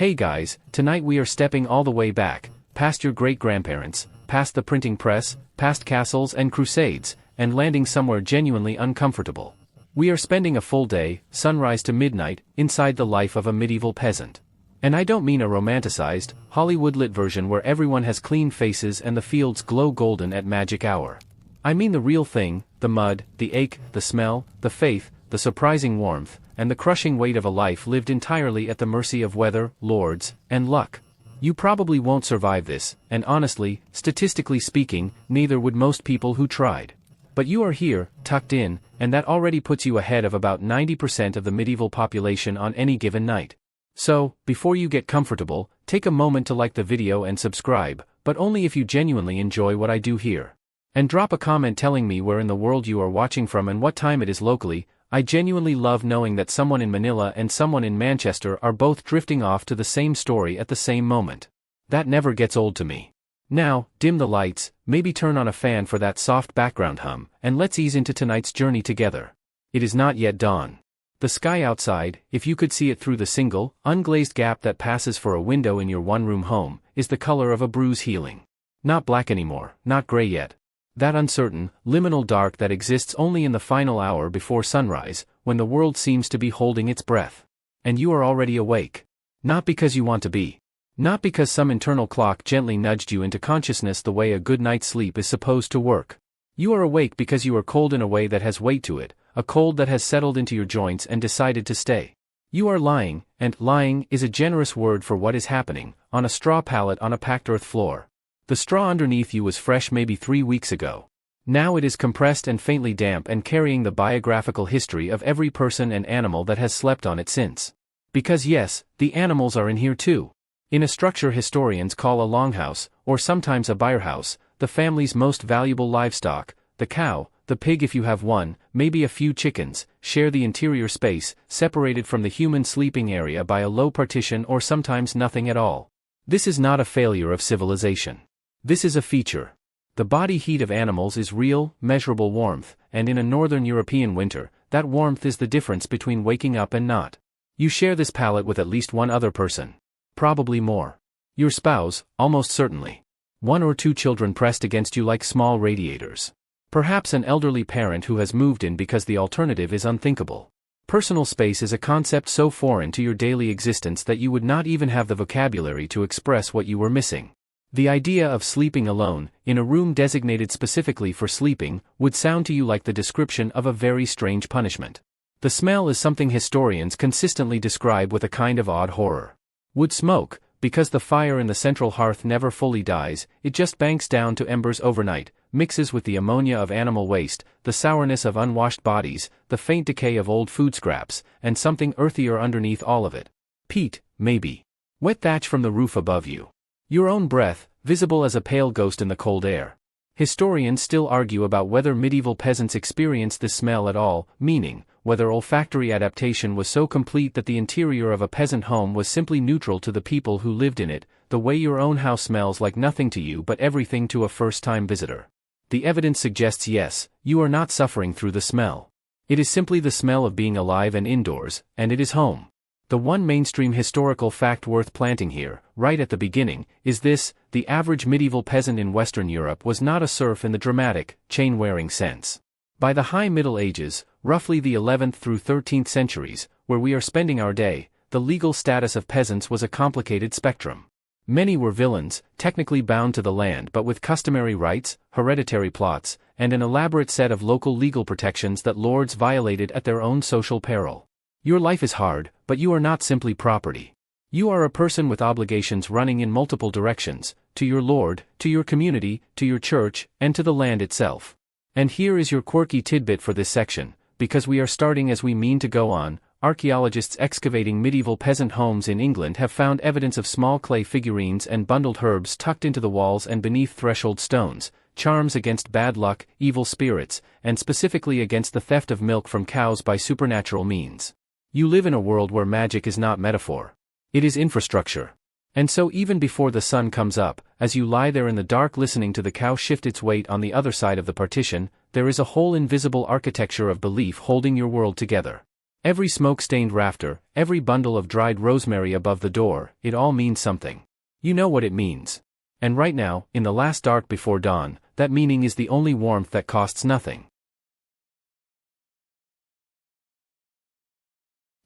Hey guys, tonight we are stepping all the way back, past your great-grandparents, past the printing press, past castles and crusades, and landing somewhere genuinely uncomfortable. We are spending a full day, sunrise to midnight, inside the life of a medieval peasant. And I don't mean a romanticized, Hollywood-lit version where everyone has clean faces and the fields glow golden at magic hour. I mean the real thing, the mud, the ache, the smell, the faith, the surprising warmth, and the crushing weight of a life lived entirely at the mercy of weather, lords, and luck. You probably won't survive this, and honestly, statistically speaking, neither would most people who tried. But you are here, tucked in, and that already puts you ahead of about 90% of the medieval population on any given night. So, before you get comfortable, take a moment to like the video and subscribe, but only if you genuinely enjoy what I do here. And drop a comment telling me where in the world you are watching from and what time it is locally. I genuinely love knowing that someone in Manila and someone in Manchester are both drifting off to the same story at the same moment. That never gets old to me. Now, dim the lights, maybe turn on a fan for that soft background hum, and let's ease into tonight's journey together. It is not yet dawn. The sky outside, if you could see it through the single, unglazed gap that passes for a window in your one-room home, is the color of a bruise healing. Not black anymore, not gray yet. That uncertain, liminal dark that exists only in the final hour before sunrise, when the world seems to be holding its breath. And you are already awake. Not because you want to be. Not because some internal clock gently nudged you into consciousness the way a good night's sleep is supposed to work. You are awake because you are cold in a way that has weight to it, a cold that has settled into your joints and decided to stay. You are lying, and lying is a generous word for what is happening, on a straw pallet on a packed earth floor. The straw underneath you was fresh maybe 3 weeks ago. Now it is compressed and faintly damp and carrying the biographical history of every person and animal that has slept on it since. Because yes, the animals are in here too. In a structure historians call a longhouse, or sometimes a byrehouse, the family's most valuable livestock, the cow, the pig if you have one, maybe a few chickens, share the interior space, separated from the human sleeping area by a low partition or sometimes nothing at all. This is not a failure of civilization. This is a feature. The body heat of animals is real, measurable warmth, and in a northern European winter, that warmth is the difference between waking up and not. You share this pallet with at least one other person. Probably more. Your spouse, almost certainly. 1 or 2 children pressed against you like small radiators. Perhaps an elderly parent who has moved in because the alternative is unthinkable. Personal space is a concept so foreign to your daily existence that you would not even have the vocabulary to express what you were missing. The idea of sleeping alone, in a room designated specifically for sleeping, would sound to you like the description of a very strange punishment. The smell is something historians consistently describe with a kind of odd horror. Wood smoke, because the fire in the central hearth never fully dies, it just banks down to embers overnight, mixes with the ammonia of animal waste, the sourness of unwashed bodies, the faint decay of old food scraps, and something earthier underneath all of it. Peat, maybe. Wet thatch from the roof above you. Your own breath, visible as a pale ghost in the cold air. Historians still argue about whether medieval peasants experienced this smell at all, meaning, whether olfactory adaptation was so complete that the interior of a peasant home was simply neutral to the people who lived in it, the way your own house smells like nothing to you but everything to a first-time visitor. The evidence suggests yes, you are not suffering through the smell. It is simply the smell of being alive and indoors, and it is home. The one mainstream historical fact worth planting here, right at the beginning, is this: the average medieval peasant in Western Europe was not a serf in the dramatic, chain-wearing sense. By the High Middle Ages, roughly the 11th through 13th centuries, where we are spending our day, the legal status of peasants was a complicated spectrum. Many were villains, technically bound to the land but with customary rights, hereditary plots, and an elaborate set of local legal protections that lords violated at their own social peril. Your life is hard, but you are not simply property. You are a person with obligations running in multiple directions, to your lord, to your community, to your church, and to the land itself. And here is your quirky tidbit for this section, because we are starting as we mean to go on. Archaeologists excavating medieval peasant homes in England have found evidence of small clay figurines and bundled herbs tucked into the walls and beneath threshold stones, charms against bad luck, evil spirits, and specifically against the theft of milk from cows by supernatural means. You live in a world where magic is not metaphor. It is infrastructure. And so even before the sun comes up, as you lie there in the dark listening to the cow shift its weight on the other side of the partition, there is a whole invisible architecture of belief holding your world together. Every smoke-stained rafter, every bundle of dried rosemary above the door, it all means something. You know what it means. And right now, in the last dark before dawn, that meaning is the only warmth that costs nothing.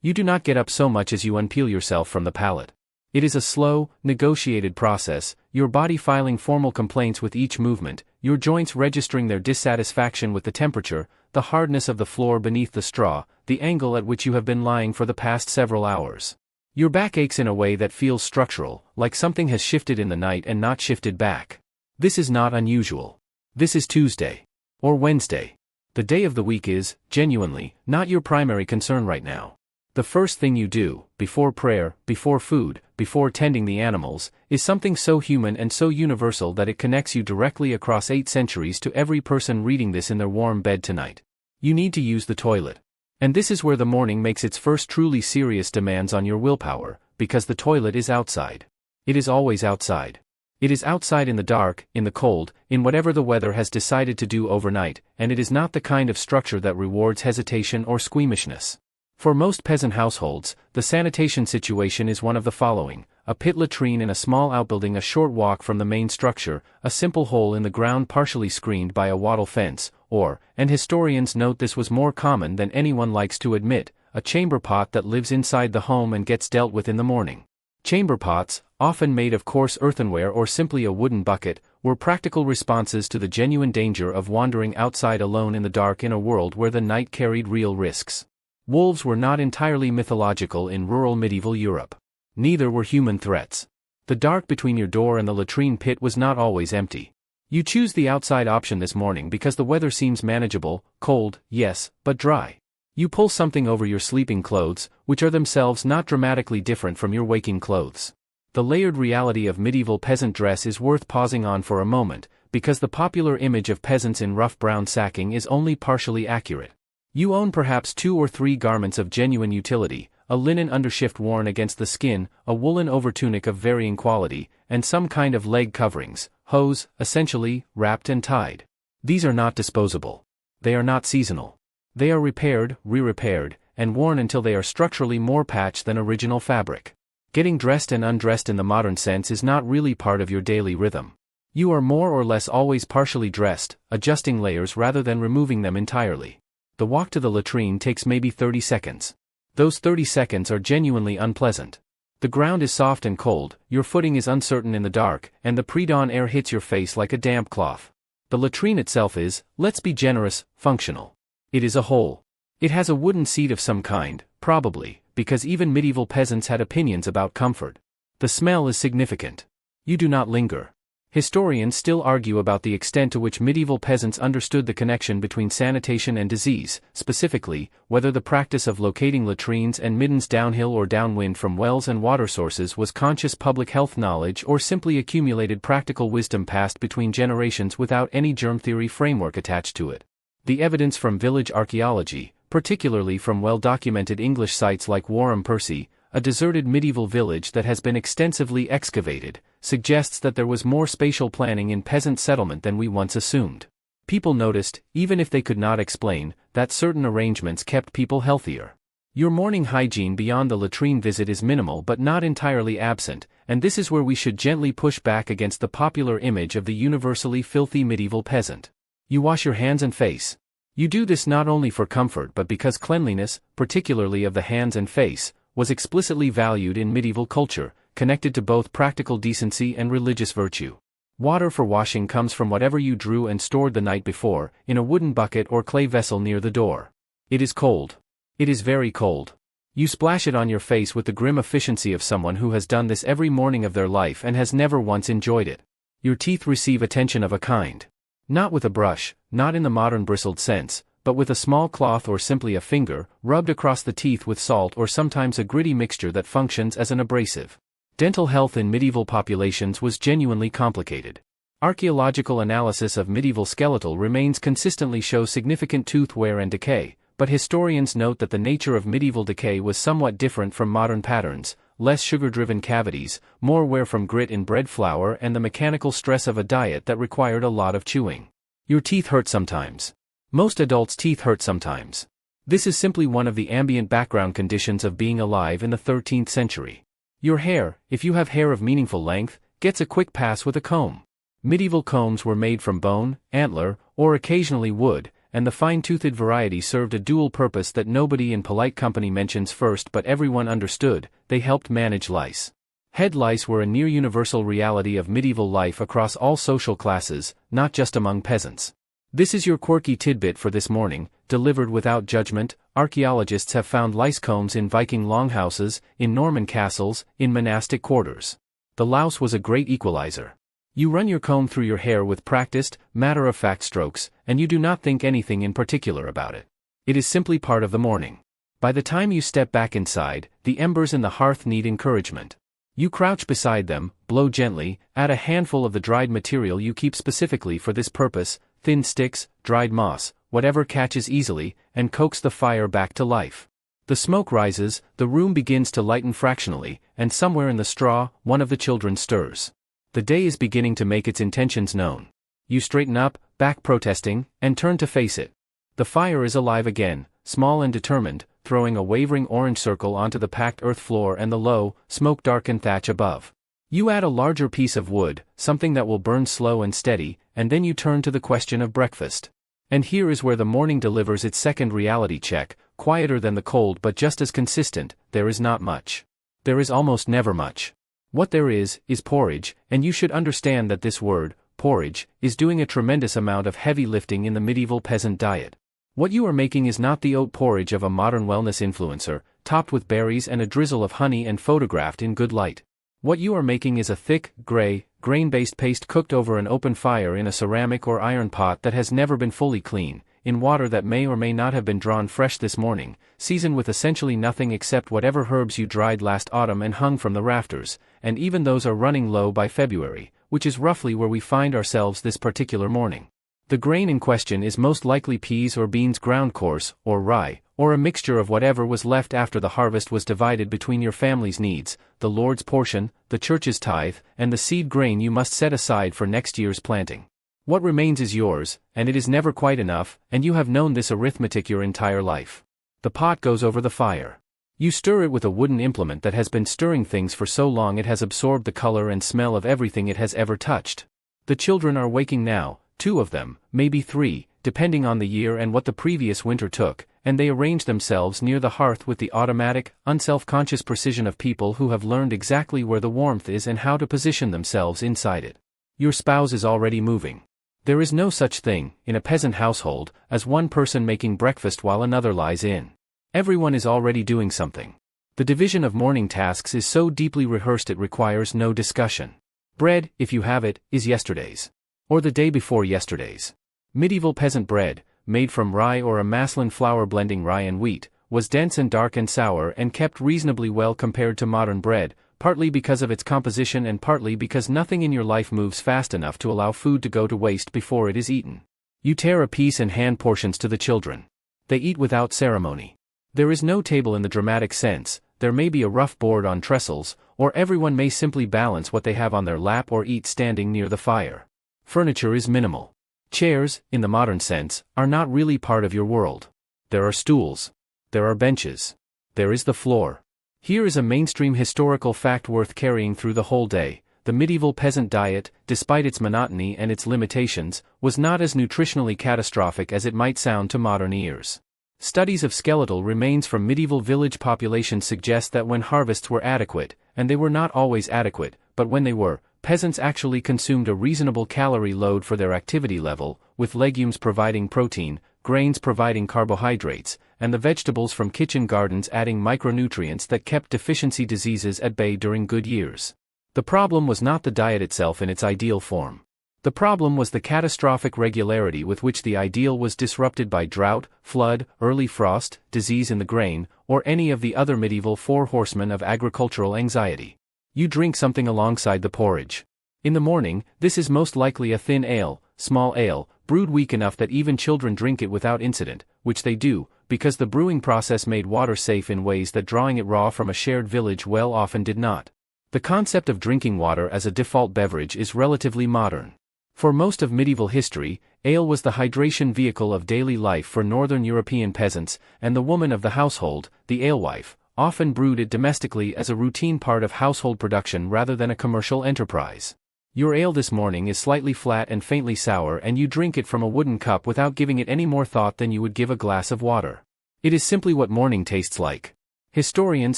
You do not get up so much as you unpeel yourself from the pallet. It is a slow, negotiated process, your body filing formal complaints with each movement, your joints registering their dissatisfaction with the temperature, the hardness of the floor beneath the straw, the angle at which you have been lying for the past several hours. Your back aches in a way that feels structural, like something has shifted in the night and not shifted back. This is not unusual. This is Tuesday. Or Wednesday. The day of the week is, genuinely, not your primary concern right now. The first thing you do, before prayer, before food, before tending the animals, is something so human and so universal that it connects you directly across 8 centuries to every person reading this in their warm bed tonight. You need to use the toilet. And this is where the morning makes its first truly serious demands on your willpower, because the toilet is outside. It is always outside. It is outside in the dark, in the cold, in whatever the weather has decided to do overnight, and it is not the kind of structure that rewards hesitation or squeamishness. For most peasant households, the sanitation situation is one of the following: a pit latrine in a small outbuilding a short walk from the main structure, a simple hole in the ground partially screened by a wattle fence, or, and historians note this was more common than anyone likes to admit, a chamber pot that lives inside the home and gets dealt with in the morning. Chamber pots, often made of coarse earthenware or simply a wooden bucket, were practical responses to the genuine danger of wandering outside alone in the dark in a world where the night carried real risks. Wolves were not entirely mythological in rural medieval Europe. Neither were human threats. The dark between your door and the latrine pit was not always empty. You choose the outside option this morning because the weather seems manageable, cold, yes, but dry. You pull something over your sleeping clothes, which are themselves not dramatically different from your waking clothes. The layered reality of medieval peasant dress is worth pausing on for a moment, because the popular image of peasants in rough brown sacking is only partially accurate. You own perhaps 2 or 3 garments of genuine utility, a linen undershift worn against the skin, a woolen overtunic of varying quality, and some kind of leg coverings, hose, essentially, wrapped and tied. These are not disposable. They are not seasonal. They are repaired, re-repaired, and worn until they are structurally more patched than original fabric. Getting dressed and undressed in the modern sense is not really part of your daily rhythm. You are more or less always partially dressed, adjusting layers rather than removing them entirely. The walk to the latrine takes maybe 30 seconds. Those 30 seconds are genuinely unpleasant. The ground is soft and cold, your footing is uncertain in the dark, and the pre-dawn air hits your face like a damp cloth. The latrine itself is, let's be generous, functional. It is a hole. It has a wooden seat of some kind, probably, because even medieval peasants had opinions about comfort. The smell is significant. You do not linger. Historians still argue about the extent to which medieval peasants understood the connection between sanitation and disease, specifically, whether the practice of locating latrines and middens downhill or downwind from wells and water sources was conscious public health knowledge or simply accumulated practical wisdom passed between generations without any germ theory framework attached to it. The evidence from village archaeology, particularly from well-documented English sites like Warham Percy, a deserted medieval village that has been extensively excavated, suggests that there was more spatial planning in peasant settlement than we once assumed. People noticed, even if they could not explain, that certain arrangements kept people healthier. Your morning hygiene beyond the latrine visit is minimal but not entirely absent, and this is where we should gently push back against the popular image of the universally filthy medieval peasant. You wash your hands and face. You do this not only for comfort but because cleanliness, particularly of the hands and face, was explicitly valued in medieval culture, connected to both practical decency and religious virtue. Water for washing comes from whatever you drew and stored the night before, in a wooden bucket or clay vessel near the door. It is cold. It is very cold. You splash it on your face with the grim efficiency of someone who has done this every morning of their life and has never once enjoyed it. Your teeth receive attention of a kind. Not with a brush, not in the modern bristled sense, but with a small cloth or simply a finger, rubbed across the teeth with salt or sometimes a gritty mixture that functions as an abrasive. Dental health in medieval populations was genuinely complicated. Archaeological analysis of medieval skeletal remains consistently show significant tooth wear and decay, but historians note that the nature of medieval decay was somewhat different from modern patterns, less sugar-driven cavities, more wear from grit in bread flour and the mechanical stress of a diet that required a lot of chewing. Your teeth hurt sometimes. Most adults' teeth hurt sometimes. This is simply one of the ambient background conditions of being alive in the 13th century. Your hair, if you have hair of meaningful length, gets a quick pass with a comb. Medieval combs were made from bone, antler, or occasionally wood, and the fine-toothed variety served a dual purpose that nobody in polite company mentions first but everyone understood: they helped manage lice. Head lice were a near-universal reality of medieval life across all social classes, not just among peasants. This is your quirky tidbit for this morning, delivered without judgment. Archaeologists have found lice combs in Viking longhouses, in Norman castles, in monastic quarters. The louse was a great equalizer. You run your comb through your hair with practiced, matter-of-fact strokes, and you do not think anything in particular about it. It is simply part of the morning. By the time you step back inside, the embers in the hearth need encouragement. You crouch beside them, blow gently, add a handful of the dried material you keep specifically for this purpose, thin sticks, dried moss, whatever catches easily, and coax the fire back to life. The smoke rises, the room begins to lighten fractionally, and somewhere in the straw, one of the children stirs. The day is beginning to make its intentions known. You straighten up, back protesting, and turn to face it. The fire is alive again, small and determined, throwing a wavering orange circle onto the packed earth floor and the low, smoke-darkened thatch above. You add a larger piece of wood, something that will burn slow and steady, and then you turn to the question of breakfast. And here is where the morning delivers its second reality check: quieter than the cold but just as consistent. There is not much. There is almost never much. What there is porridge, and you should understand that this word, porridge, is doing a tremendous amount of heavy lifting in the medieval peasant diet. What you are making is not the oat porridge of a modern wellness influencer, topped with berries and a drizzle of honey and photographed in good light. What you are making is a thick, gray, grain-based paste cooked over an open fire in a ceramic or iron pot that has never been fully clean, in water that may or may not have been drawn fresh this morning, seasoned with essentially nothing except whatever herbs you dried last autumn and hung from the rafters, and even those are running low by February, which is roughly where we find ourselves this particular morning. The grain in question is most likely peas or beans ground coarse, or rye, or a mixture of whatever was left after the harvest was divided between your family's needs, the Lord's portion, the church's tithe, and the seed grain you must set aside for next year's planting. What remains is yours, and it is never quite enough, and you have known this arithmetic your entire life. The pot goes over the fire. You stir it with a wooden implement that has been stirring things for so long it has absorbed the color and smell of everything it has ever touched. The children are waking now, 2 of them, maybe 3, depending on the year and what the previous winter took, and they arrange themselves near the hearth with the automatic, unself-conscious precision of people who have learned exactly where the warmth is and how to position themselves inside it. Your spouse is already moving. There is no such thing, in a peasant household, as one person making breakfast while another lies in. Everyone is already doing something. The division of morning tasks is so deeply rehearsed it requires no discussion. Bread, if you have it, is yesterday's. Or the day before yesterday's. Medieval peasant bread, made from rye or a maslin flour blending rye and wheat, was dense and dark and sour and kept reasonably well compared to modern bread, partly because of its composition and partly because nothing in your life moves fast enough to allow food to go to waste before it is eaten. You tear a piece and hand portions to the children. They eat without ceremony. There is no table in the dramatic sense. There may be a rough board on trestles, or everyone may simply balance what they have on their lap or eat standing near the fire. Furniture is minimal. Chairs, in the modern sense, are not really part of your world. There are stools. There are benches. There is the floor. Here is a mainstream historical fact worth carrying through the whole day. The medieval peasant diet, despite its monotony and its limitations, was not as nutritionally catastrophic as it might sound to modern ears. Studies of skeletal remains from medieval village populations suggest that when harvests were adequate, and they were not always adequate, but when they were, peasants actually consumed a reasonable calorie load for their activity level, with legumes providing protein, grains providing carbohydrates, and the vegetables from kitchen gardens adding micronutrients that kept deficiency diseases at bay during good years. The problem was not the diet itself in its ideal form. The problem was the catastrophic regularity with which the ideal was disrupted by drought, flood, early frost, disease in the grain, or any of the other medieval 4 horsemen of agricultural anxiety. You drink something alongside the porridge. In the morning, this is most likely a thin ale, small ale, brewed weak enough that even children drink it without incident, which they do, because the brewing process made water safe in ways that drawing it raw from a shared village well often did not. The concept of drinking water as a default beverage is relatively modern. For most of medieval history, ale was the hydration vehicle of daily life for northern European peasants, and the woman of the household, the alewife, often brewed it domestically as a routine part of household production rather than a commercial enterprise. Your ale this morning is slightly flat and faintly sour, and you drink it from a wooden cup without giving it any more thought than you would give a glass of water. It is simply what morning tastes like. Historians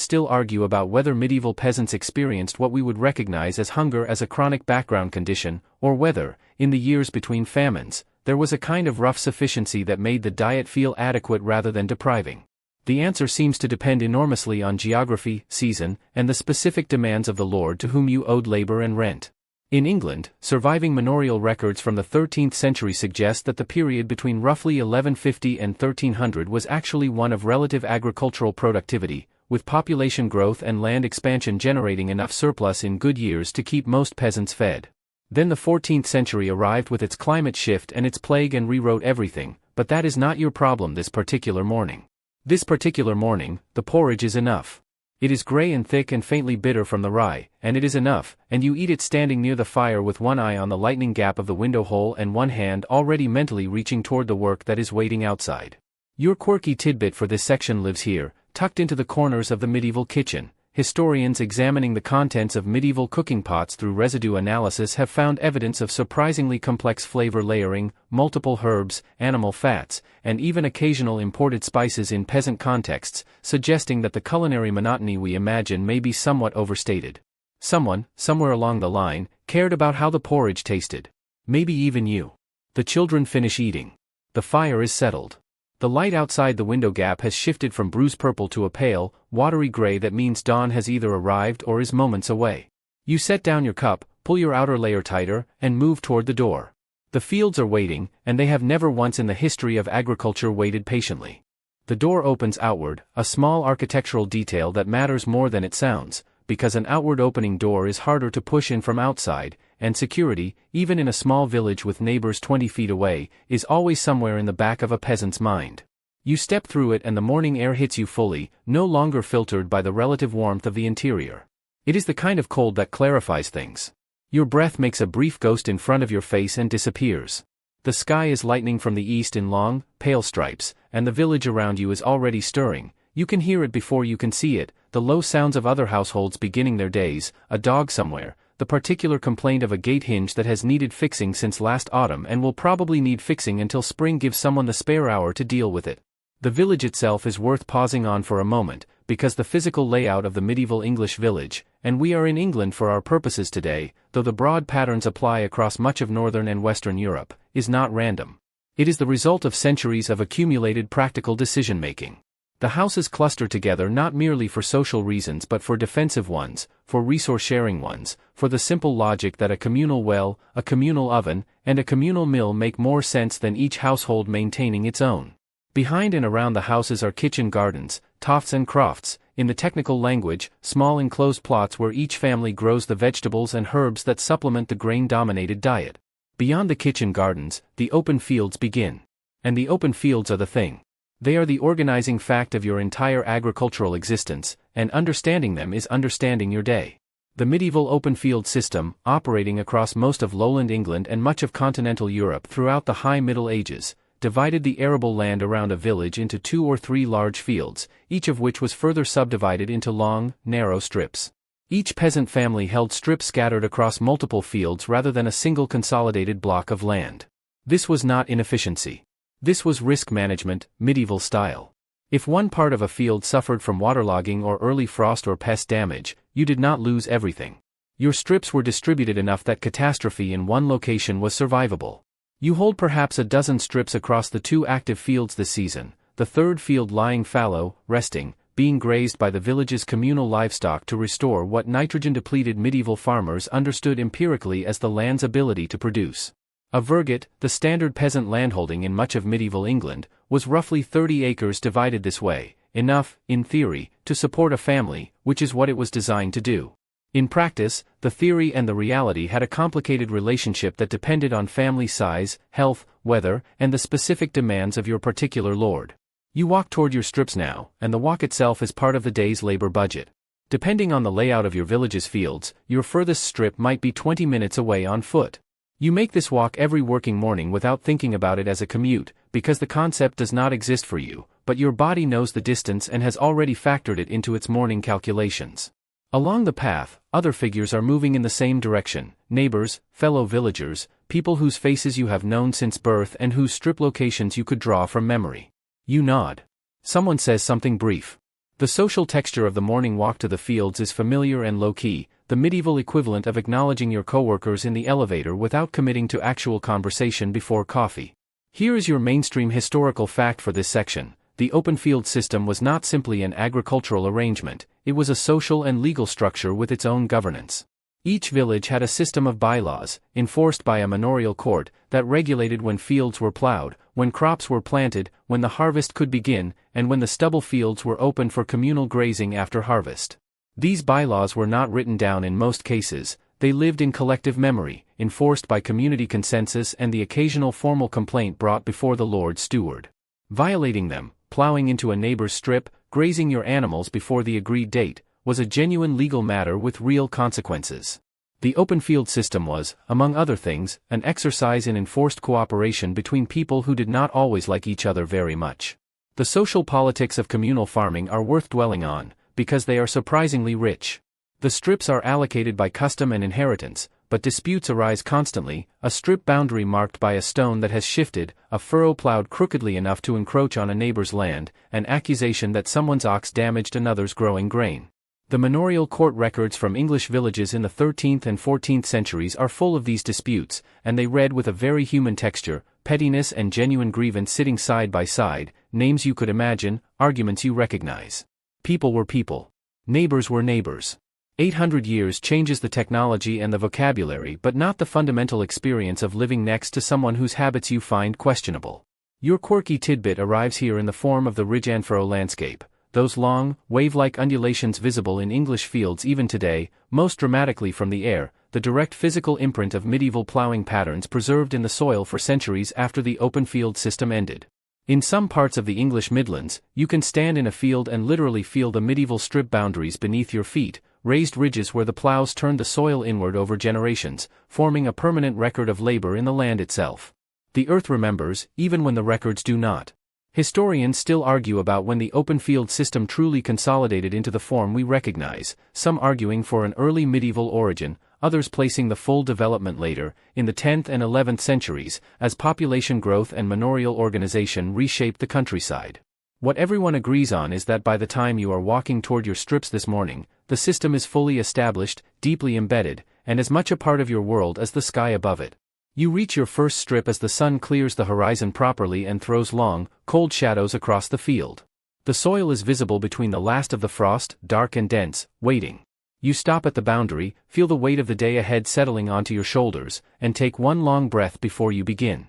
still argue about whether medieval peasants experienced what we would recognize as hunger as a chronic background condition, or whether, in the years between famines, there was a kind of rough sufficiency that made the diet feel adequate rather than depriving. The answer seems to depend enormously on geography, season, and the specific demands of the lord to whom you owed labor and rent. In England, surviving manorial records from the 13th century suggest that the period between roughly 1150 and 1300 was actually one of relative agricultural productivity, with population growth and land expansion generating enough surplus in good years to keep most peasants fed. Then the 14th century arrived with its climate shift and its plague and rewrote everything, but that is not your problem this particular morning. This particular morning, the porridge is enough. It is grey and thick and faintly bitter from the rye, and it is enough, and you eat it standing near the fire with one eye on the lightning gap of the window hole and one hand already mentally reaching toward the work that is waiting outside. Your quirky tidbit for this section lives here, tucked into the corners of the medieval kitchen. Historians examining the contents of medieval cooking pots through residue analysis have found evidence of surprisingly complex flavor layering, multiple herbs, animal fats, and even occasional imported spices in peasant contexts, suggesting that the culinary monotony we imagine may be somewhat overstated. Someone, somewhere along the line, cared about how the porridge tasted. Maybe even you. The children finish eating. The fire is settled. The light outside the window gap has shifted from bruise purple to a pale, watery gray that means dawn has either arrived or is moments away. You set down your cup, pull your outer layer tighter, and move toward the door. The fields are waiting, and they have never once in the history of agriculture waited patiently. The door opens outward, a small architectural detail that matters more than it sounds, because an outward opening door is harder to push in from outside, and security, even in a small village with neighbors 20 feet away, is always somewhere in the back of a peasant's mind. You step through it and the morning air hits you fully, no longer filtered by the relative warmth of the interior. It is the kind of cold that clarifies things. Your breath makes a brief ghost in front of your face and disappears. The sky is lightening from the east in long, pale stripes, and the village around you is already stirring. You can hear it before you can see it, the low sounds of other households beginning their days, a dog somewhere, the particular complaint of a gate hinge that has needed fixing since last autumn and will probably need fixing until spring gives someone the spare hour to deal with it. The village itself is worth pausing on for a moment, because the physical layout of the medieval English village, and we are in England for our purposes today, though the broad patterns apply across much of northern and western Europe, is not random. It is the result of centuries of accumulated practical decision-making. The houses cluster together not merely for social reasons but for defensive ones, for resource-sharing ones, for the simple logic that a communal well, a communal oven, and a communal mill make more sense than each household maintaining its own. Behind and around the houses are kitchen gardens, tofts and crofts, in the technical language, small enclosed plots where each family grows the vegetables and herbs that supplement the grain-dominated diet. Beyond the kitchen gardens, the open fields begin. And the open fields are the thing. They are the organizing fact of your entire agricultural existence, and understanding them is understanding your day. The medieval open field system, operating across most of lowland England and much of continental Europe throughout the High Middle Ages, divided the arable land around a village into 2 or 3 large fields, each of which was further subdivided into long, narrow strips. Each peasant family held strips scattered across multiple fields rather than a single consolidated block of land. This was not inefficiency. This was risk management, medieval style. If one part of a field suffered from waterlogging or early frost or pest damage, you did not lose everything. Your strips were distributed enough that catastrophe in one location was survivable. You hold perhaps a dozen strips across the 2 active fields this season, the third field lying fallow, resting, being grazed by the village's communal livestock to restore what nitrogen-depleted medieval farmers understood empirically as the land's ability to produce. A virgate, the standard peasant landholding in much of medieval England, was roughly 30 acres divided this way, enough, in theory, to support a family, which is what it was designed to do. In practice, the theory and the reality had a complicated relationship that depended on family size, health, weather, and the specific demands of your particular lord. You walk toward your strips now, and the walk itself is part of the day's labor budget. Depending on the layout of your village's fields, your furthest strip might be 20 minutes away on foot. You make this walk every working morning without thinking about it as a commute, because the concept does not exist for you, but your body knows the distance and has already factored it into its morning calculations. Along the path, other figures are moving in the same direction: neighbors, fellow villagers, people whose faces you have known since birth and whose strip locations you could draw from memory. You nod. Someone says something brief. The social texture of the morning walk to the fields is familiar and low-key, the medieval equivalent of acknowledging your coworkers in the elevator without committing to actual conversation before coffee. Here is your mainstream historical fact for this section. The open field system was not simply an agricultural arrangement, it was a social and legal structure with its own governance. Each village had a system of bylaws, enforced by a manorial court, that regulated when fields were plowed, when crops were planted, when the harvest could begin, and when the stubble fields were open for communal grazing after harvest. These bylaws were not written down in most cases, they lived in collective memory, enforced by community consensus and the occasional formal complaint brought before the Lord Steward. Violating them, plowing into a neighbor's strip, grazing your animals before the agreed date, was a genuine legal matter with real consequences. The open field system was, among other things, an exercise in enforced cooperation between people who did not always like each other very much. The social politics of communal farming are worth dwelling on, because they are surprisingly rich. The strips are allocated by custom and inheritance, but disputes arise constantly: a strip boundary marked by a stone that has shifted, a furrow plowed crookedly enough to encroach on a neighbor's land, an accusation that someone's ox damaged another's growing grain. The manorial court records from English villages in the 13th and 14th centuries are full of these disputes, and they read with a very human texture: pettiness and genuine grievance sitting side by side, names you could imagine, arguments you recognize. People were people. Neighbors were neighbors. 800 years changes the technology and the vocabulary, but not the fundamental experience of living next to someone whose habits you find questionable. Your quirky tidbit arrives here in the form of the ridge and furrow landscape. Those long, wave-like undulations visible in English fields even today, most dramatically from the air, the direct physical imprint of medieval plowing patterns preserved in the soil for centuries after the open field system ended. In some parts of the English Midlands, you can stand in a field and literally feel the medieval strip boundaries beneath your feet, raised ridges where the plows turned the soil inward over generations, forming a permanent record of labor in the land itself. The earth remembers, even when the records do not. Historians still argue about when the open field system truly consolidated into the form we recognize, some arguing for an early medieval origin, others placing the full development later, in the 10th and 11th centuries, as population growth and manorial organization reshaped the countryside. What everyone agrees on is that by the time you are walking toward your strips this morning, the system is fully established, deeply embedded, and as much a part of your world as the sky above it. You reach your first strip as the sun clears the horizon properly and throws long, cold shadows across the field. The soil is visible between the last of the frost, dark and dense, waiting. You stop at the boundary, feel the weight of the day ahead settling onto your shoulders, and take one long breath before you begin.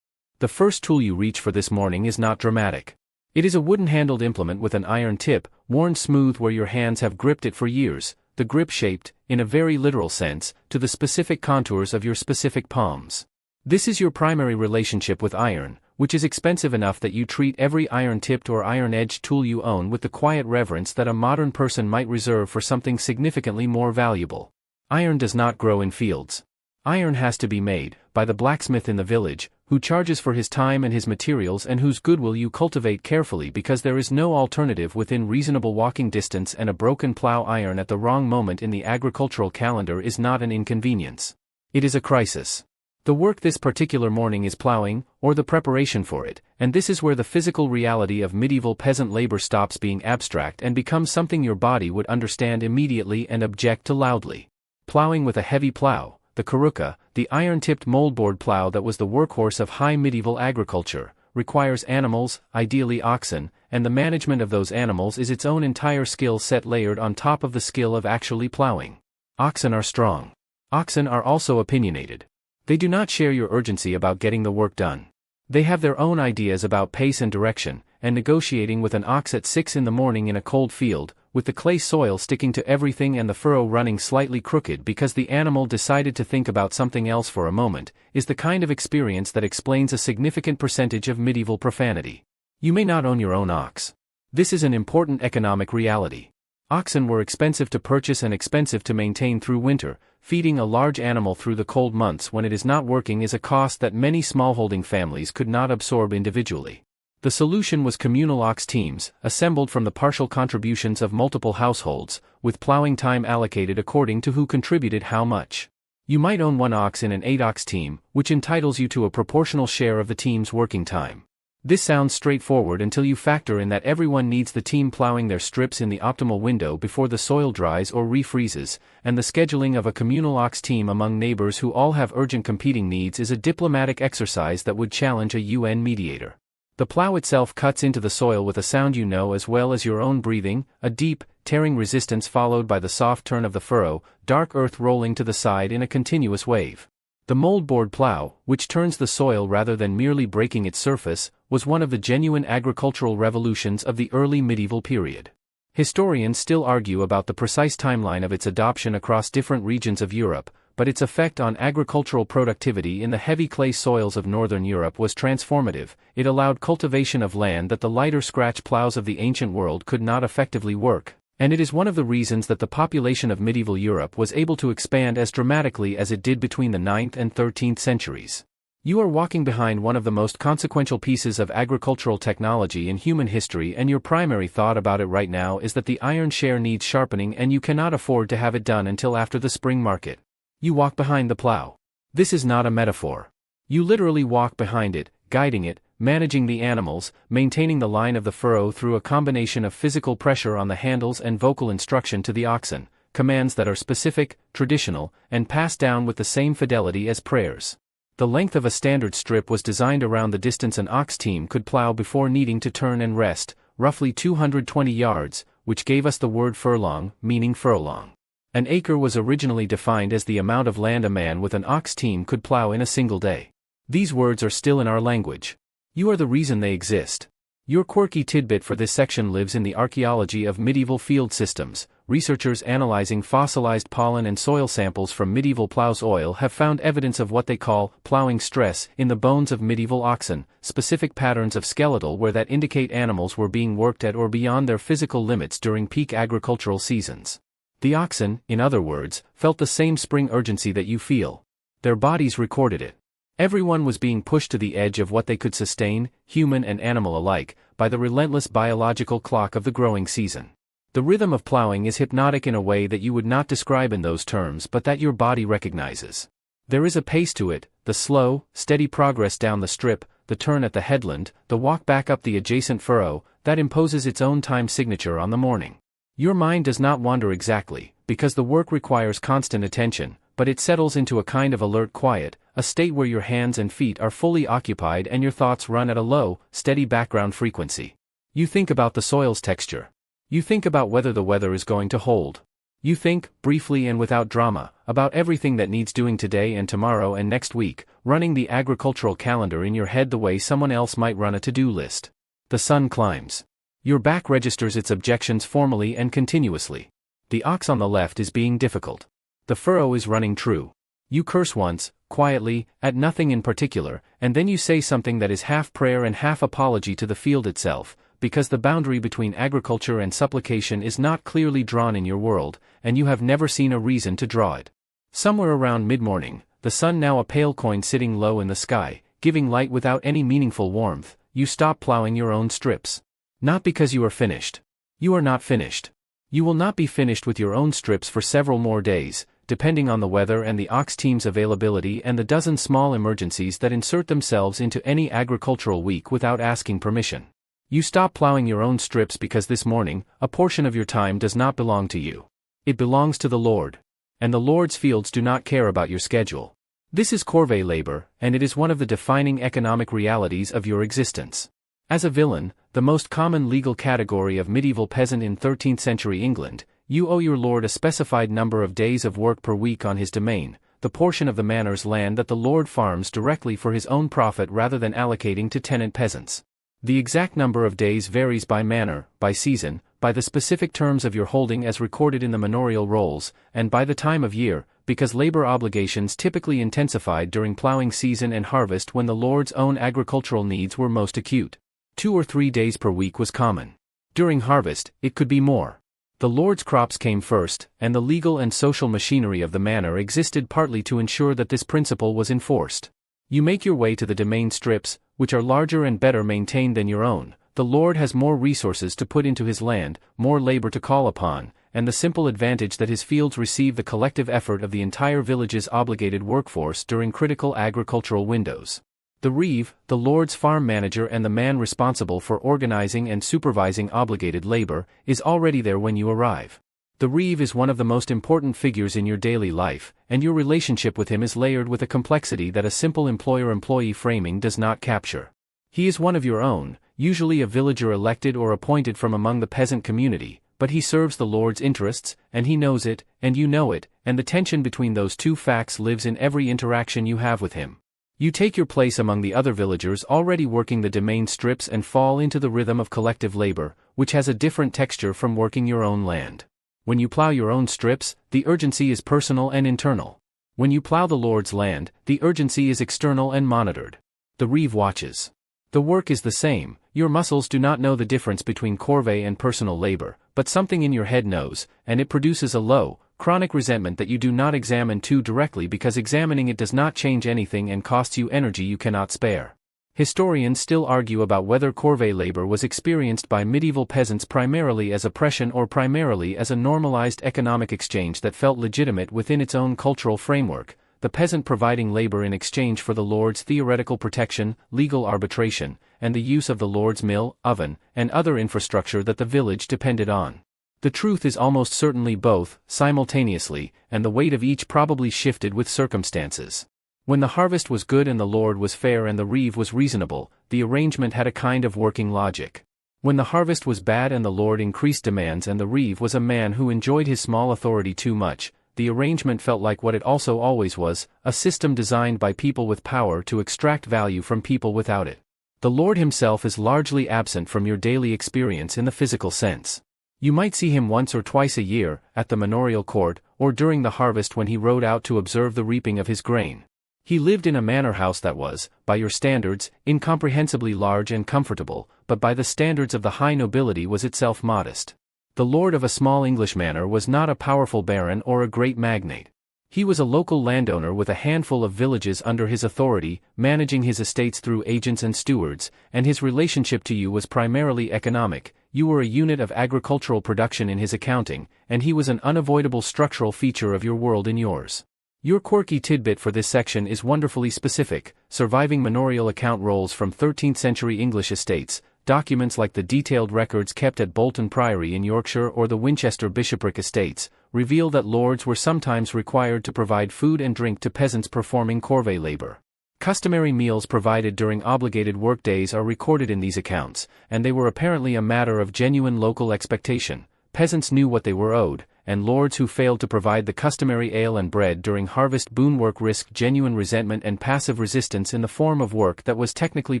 The first tool you reach for this morning is not dramatic. It is a wooden-handled implement with an iron tip, worn smooth where your hands have gripped it for years, the grip shaped, in a very literal sense, to the specific contours of your specific palms. This is your primary relationship with iron, which is expensive enough that you treat every iron-tipped or iron-edged tool you own with the quiet reverence that a modern person might reserve for something significantly more valuable. Iron does not grow in fields. Iron has to be made, by the blacksmith in the village, who charges for his time and his materials and whose goodwill you cultivate carefully because there is no alternative within reasonable walking distance, and a broken plow iron at the wrong moment in the agricultural calendar is not an inconvenience. It is a crisis. The work this particular morning is plowing, or the preparation for it, and this is where the physical reality of medieval peasant labor stops being abstract and becomes something your body would understand immediately and object to loudly. Plowing with a heavy plow, the karuka, the iron-tipped moldboard plow that was the workhorse of high medieval agriculture, requires animals, ideally oxen, and the management of those animals is its own entire skill set layered on top of the skill of actually plowing. Oxen are strong. Oxen are also opinionated. They do not share your urgency about getting the work done. They have their own ideas about pace and direction, and negotiating with an ox at 6 in the morning in a cold field, with the clay soil sticking to everything and the furrow running slightly crooked because the animal decided to think about something else for a moment, is the kind of experience that explains a significant percentage of medieval profanity. You may not own your own ox. This is an important economic reality. Oxen were expensive to purchase and expensive to maintain through winter. Feeding a large animal through the cold months when it is not working is a cost that many smallholding families could not absorb individually. The solution was communal ox teams, assembled from the partial contributions of multiple households, with plowing time allocated according to who contributed how much. You might own 1 ox in an 8-ox team, which entitles you to a proportional share of the team's working time. This sounds straightforward until you factor in that everyone needs the team plowing their strips in the optimal window before the soil dries or refreezes, and the scheduling of a communal ox team among neighbors who all have urgent competing needs is a diplomatic exercise that would challenge a UN mediator. The plow itself cuts into the soil with a sound you know as well as your own breathing, a deep, tearing resistance followed by the soft turn of the furrow, dark earth rolling to the side in a continuous wave. The moldboard plow, which turns the soil rather than merely breaking its surface, was one of the genuine agricultural revolutions of the early medieval period. Historians still argue about the precise timeline of its adoption across different regions of Europe, but its effect on agricultural productivity in the heavy clay soils of northern Europe was transformative. It allowed cultivation of land that the lighter scratch plows of the ancient world could not effectively work, and it is one of the reasons that the population of medieval Europe was able to expand as dramatically as it did between the 9th and 13th centuries. You are walking behind one of the most consequential pieces of agricultural technology in human history, and your primary thought about it right now is that the iron share needs sharpening and you cannot afford to have it done until after the spring market. You walk behind the plow. This is not a metaphor. You literally walk behind it, guiding it, managing the animals, maintaining the line of the furrow through a combination of physical pressure on the handles and vocal instruction to the oxen, commands that are specific, traditional, and passed down with the same fidelity as prayers. The length of a standard strip was designed around the distance an ox team could plow before needing to turn and rest, roughly 220 yards, which gave us the word furlong, meaning furlong. An acre was originally defined as the amount of land a man with an ox team could plow in a single day. These words are still in our language. You are the reason they exist. Your quirky tidbit for this section lives in the archaeology of medieval field systems. Researchers analyzing fossilized pollen and soil samples from medieval plows oil have found evidence of what they call plowing stress in the bones of medieval oxen, specific patterns of skeletal wear that indicate animals were being worked at or beyond their physical limits during peak agricultural seasons. The oxen, in other words, felt the same spring urgency that you feel. Their bodies recorded it. Everyone was being pushed to the edge of what they could sustain, human and animal alike, by the relentless biological clock of the growing season. The rhythm of plowing is hypnotic in a way that you would not describe in those terms but that your body recognizes. There is a pace to it, the slow, steady progress down the strip, the turn at the headland, the walk back up the adjacent furrow, that imposes its own time signature on the morning. Your mind does not wander exactly, because the work requires constant attention, but it settles into a kind of alert quiet, a state where your hands and feet are fully occupied and your thoughts run at a low, steady background frequency. You think about the soil's texture. You think about whether the weather is going to hold. You think, briefly and without drama, about everything that needs doing today and tomorrow and next week, running the agricultural calendar in your head the way someone else might run a to-do list. The sun climbs. Your back registers its objections formally and continuously. The ox on the left is being difficult. The furrow is running true. You curse once, quietly, at nothing in particular, and then you say something that is half prayer and half apology to the field itself, because the boundary between agriculture and supplication is not clearly drawn in your world, and you have never seen a reason to draw it. Somewhere around mid-morning, the sun now a pale coin sitting low in the sky, giving light without any meaningful warmth, you stop plowing your own strips. Not because you are finished. You are not finished. You will not be finished with your own strips for several more days, depending on the weather and the ox team's availability and the dozen small emergencies that insert themselves into any agricultural week without asking permission. You stop plowing your own strips because this morning, a portion of your time does not belong to you. It belongs to the Lord. And the Lord's fields do not care about your schedule. This is corvée labor, and it is one of the defining economic realities of your existence. As a villain, the most common legal category of medieval peasant in 13th century England, you owe your lord a specified number of days of work per week on his domain, the portion of the manor's land that the lord farms directly for his own profit rather than allocating to tenant peasants. The exact number of days varies by manor, by season, by the specific terms of your holding as recorded in the manorial rolls, and by the time of year, because labor obligations typically intensified during plowing season and harvest when the lord's own agricultural needs were most acute. 2 or 3 days per week was common. During harvest, it could be more. The lord's crops came first, and the legal and social machinery of the manor existed partly to ensure that this principle was enforced. You make your way to the domain strips, which are larger and better maintained than your own. The lord has more resources to put into his land, more labor to call upon, and the simple advantage that his fields receive the collective effort of the entire village's obligated workforce during critical agricultural windows. The reeve, the lord's farm manager and the man responsible for organizing and supervising obligated labor, is already there when you arrive. The reeve is one of the most important figures in your daily life, and your relationship with him is layered with a complexity that a simple employer-employee framing does not capture. He is one of your own, usually a villager elected or appointed from among the peasant community, but he serves the lord's interests, and he knows it, and you know it, and the tension between those two facts lives in every interaction you have with him. You take your place among the other villagers already working the domain strips and fall into the rhythm of collective labor, which has a different texture from working your own land. When you plow your own strips, the urgency is personal and internal. When you plow the lord's land, the urgency is external and monitored. The reeve watches. The work is the same, your muscles do not know the difference between corvée and personal labor, but something in your head knows, and it produces a low, chronic resentment that you do not examine too directly because examining it does not change anything and costs you energy you cannot spare. Historians still argue about whether corvée labor was experienced by medieval peasants primarily as oppression or primarily as a normalized economic exchange that felt legitimate within its own cultural framework, the peasant providing labor in exchange for the lord's theoretical protection, legal arbitration, and the use of the lord's mill, oven, and other infrastructure that the village depended on. The truth is almost certainly both, simultaneously, and the weight of each probably shifted with circumstances. When the harvest was good and the lord was fair and the reeve was reasonable, the arrangement had a kind of working logic. When the harvest was bad and the lord increased demands and the reeve was a man who enjoyed his small authority too much, the arrangement felt like what it also always was, a system designed by people with power to extract value from people without it. The lord himself is largely absent from your daily experience in the physical sense. You might see him once or twice a year, at the manorial court, or during the harvest when he rode out to observe the reaping of his grain. He lived in a manor house that was, by your standards, incomprehensibly large and comfortable, but by the standards of the high nobility was itself modest. The lord of a small English manor was not a powerful baron or a great magnate. He was a local landowner with a handful of villages under his authority, managing his estates through agents and stewards, and his relationship to you was primarily economic. You were a unit of agricultural production in his accounting, and he was an unavoidable structural feature of your world in yours. Your quirky tidbit for this section is wonderfully specific, surviving manorial account rolls from 13th-century English estates, documents like the detailed records kept at Bolton Priory in Yorkshire or the Winchester Bishopric estates, reveal that lords were sometimes required to provide food and drink to peasants performing corvée labor. Customary meals provided during obligated work days are recorded in these accounts, and they were apparently a matter of genuine local expectation. Peasants knew what they were owed, and lords who failed to provide the customary ale and bread during harvest boon work risked genuine resentment and passive resistance in the form of work that was technically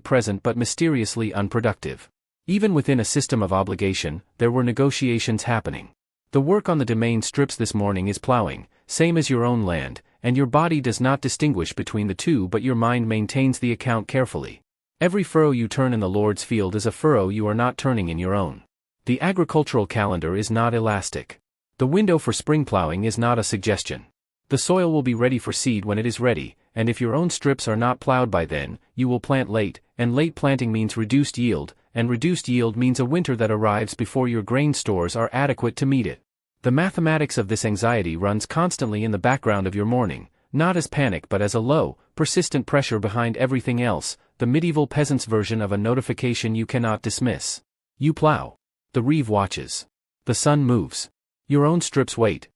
present but mysteriously unproductive. Even within a system of obligation, there were negotiations happening. The work on the domain strips this morning is plowing, same as your own land, and your body does not distinguish between the two, but your mind maintains the account carefully. Every furrow you turn in the Lord's field is a furrow you are not turning in your own. The agricultural calendar is not elastic. The window for spring plowing is not a suggestion. The soil will be ready for seed when it is ready, and if your own strips are not plowed by then, you will plant late, and late planting means reduced yield, and reduced yield means a winter that arrives before your grain stores are adequate to meet it. The mathematics of this anxiety runs constantly in the background of your morning, not as panic but as a low, persistent pressure behind everything else, the medieval peasant's version of a notification you cannot dismiss. You plow. The reeve watches. The sun moves. Your own strips wait.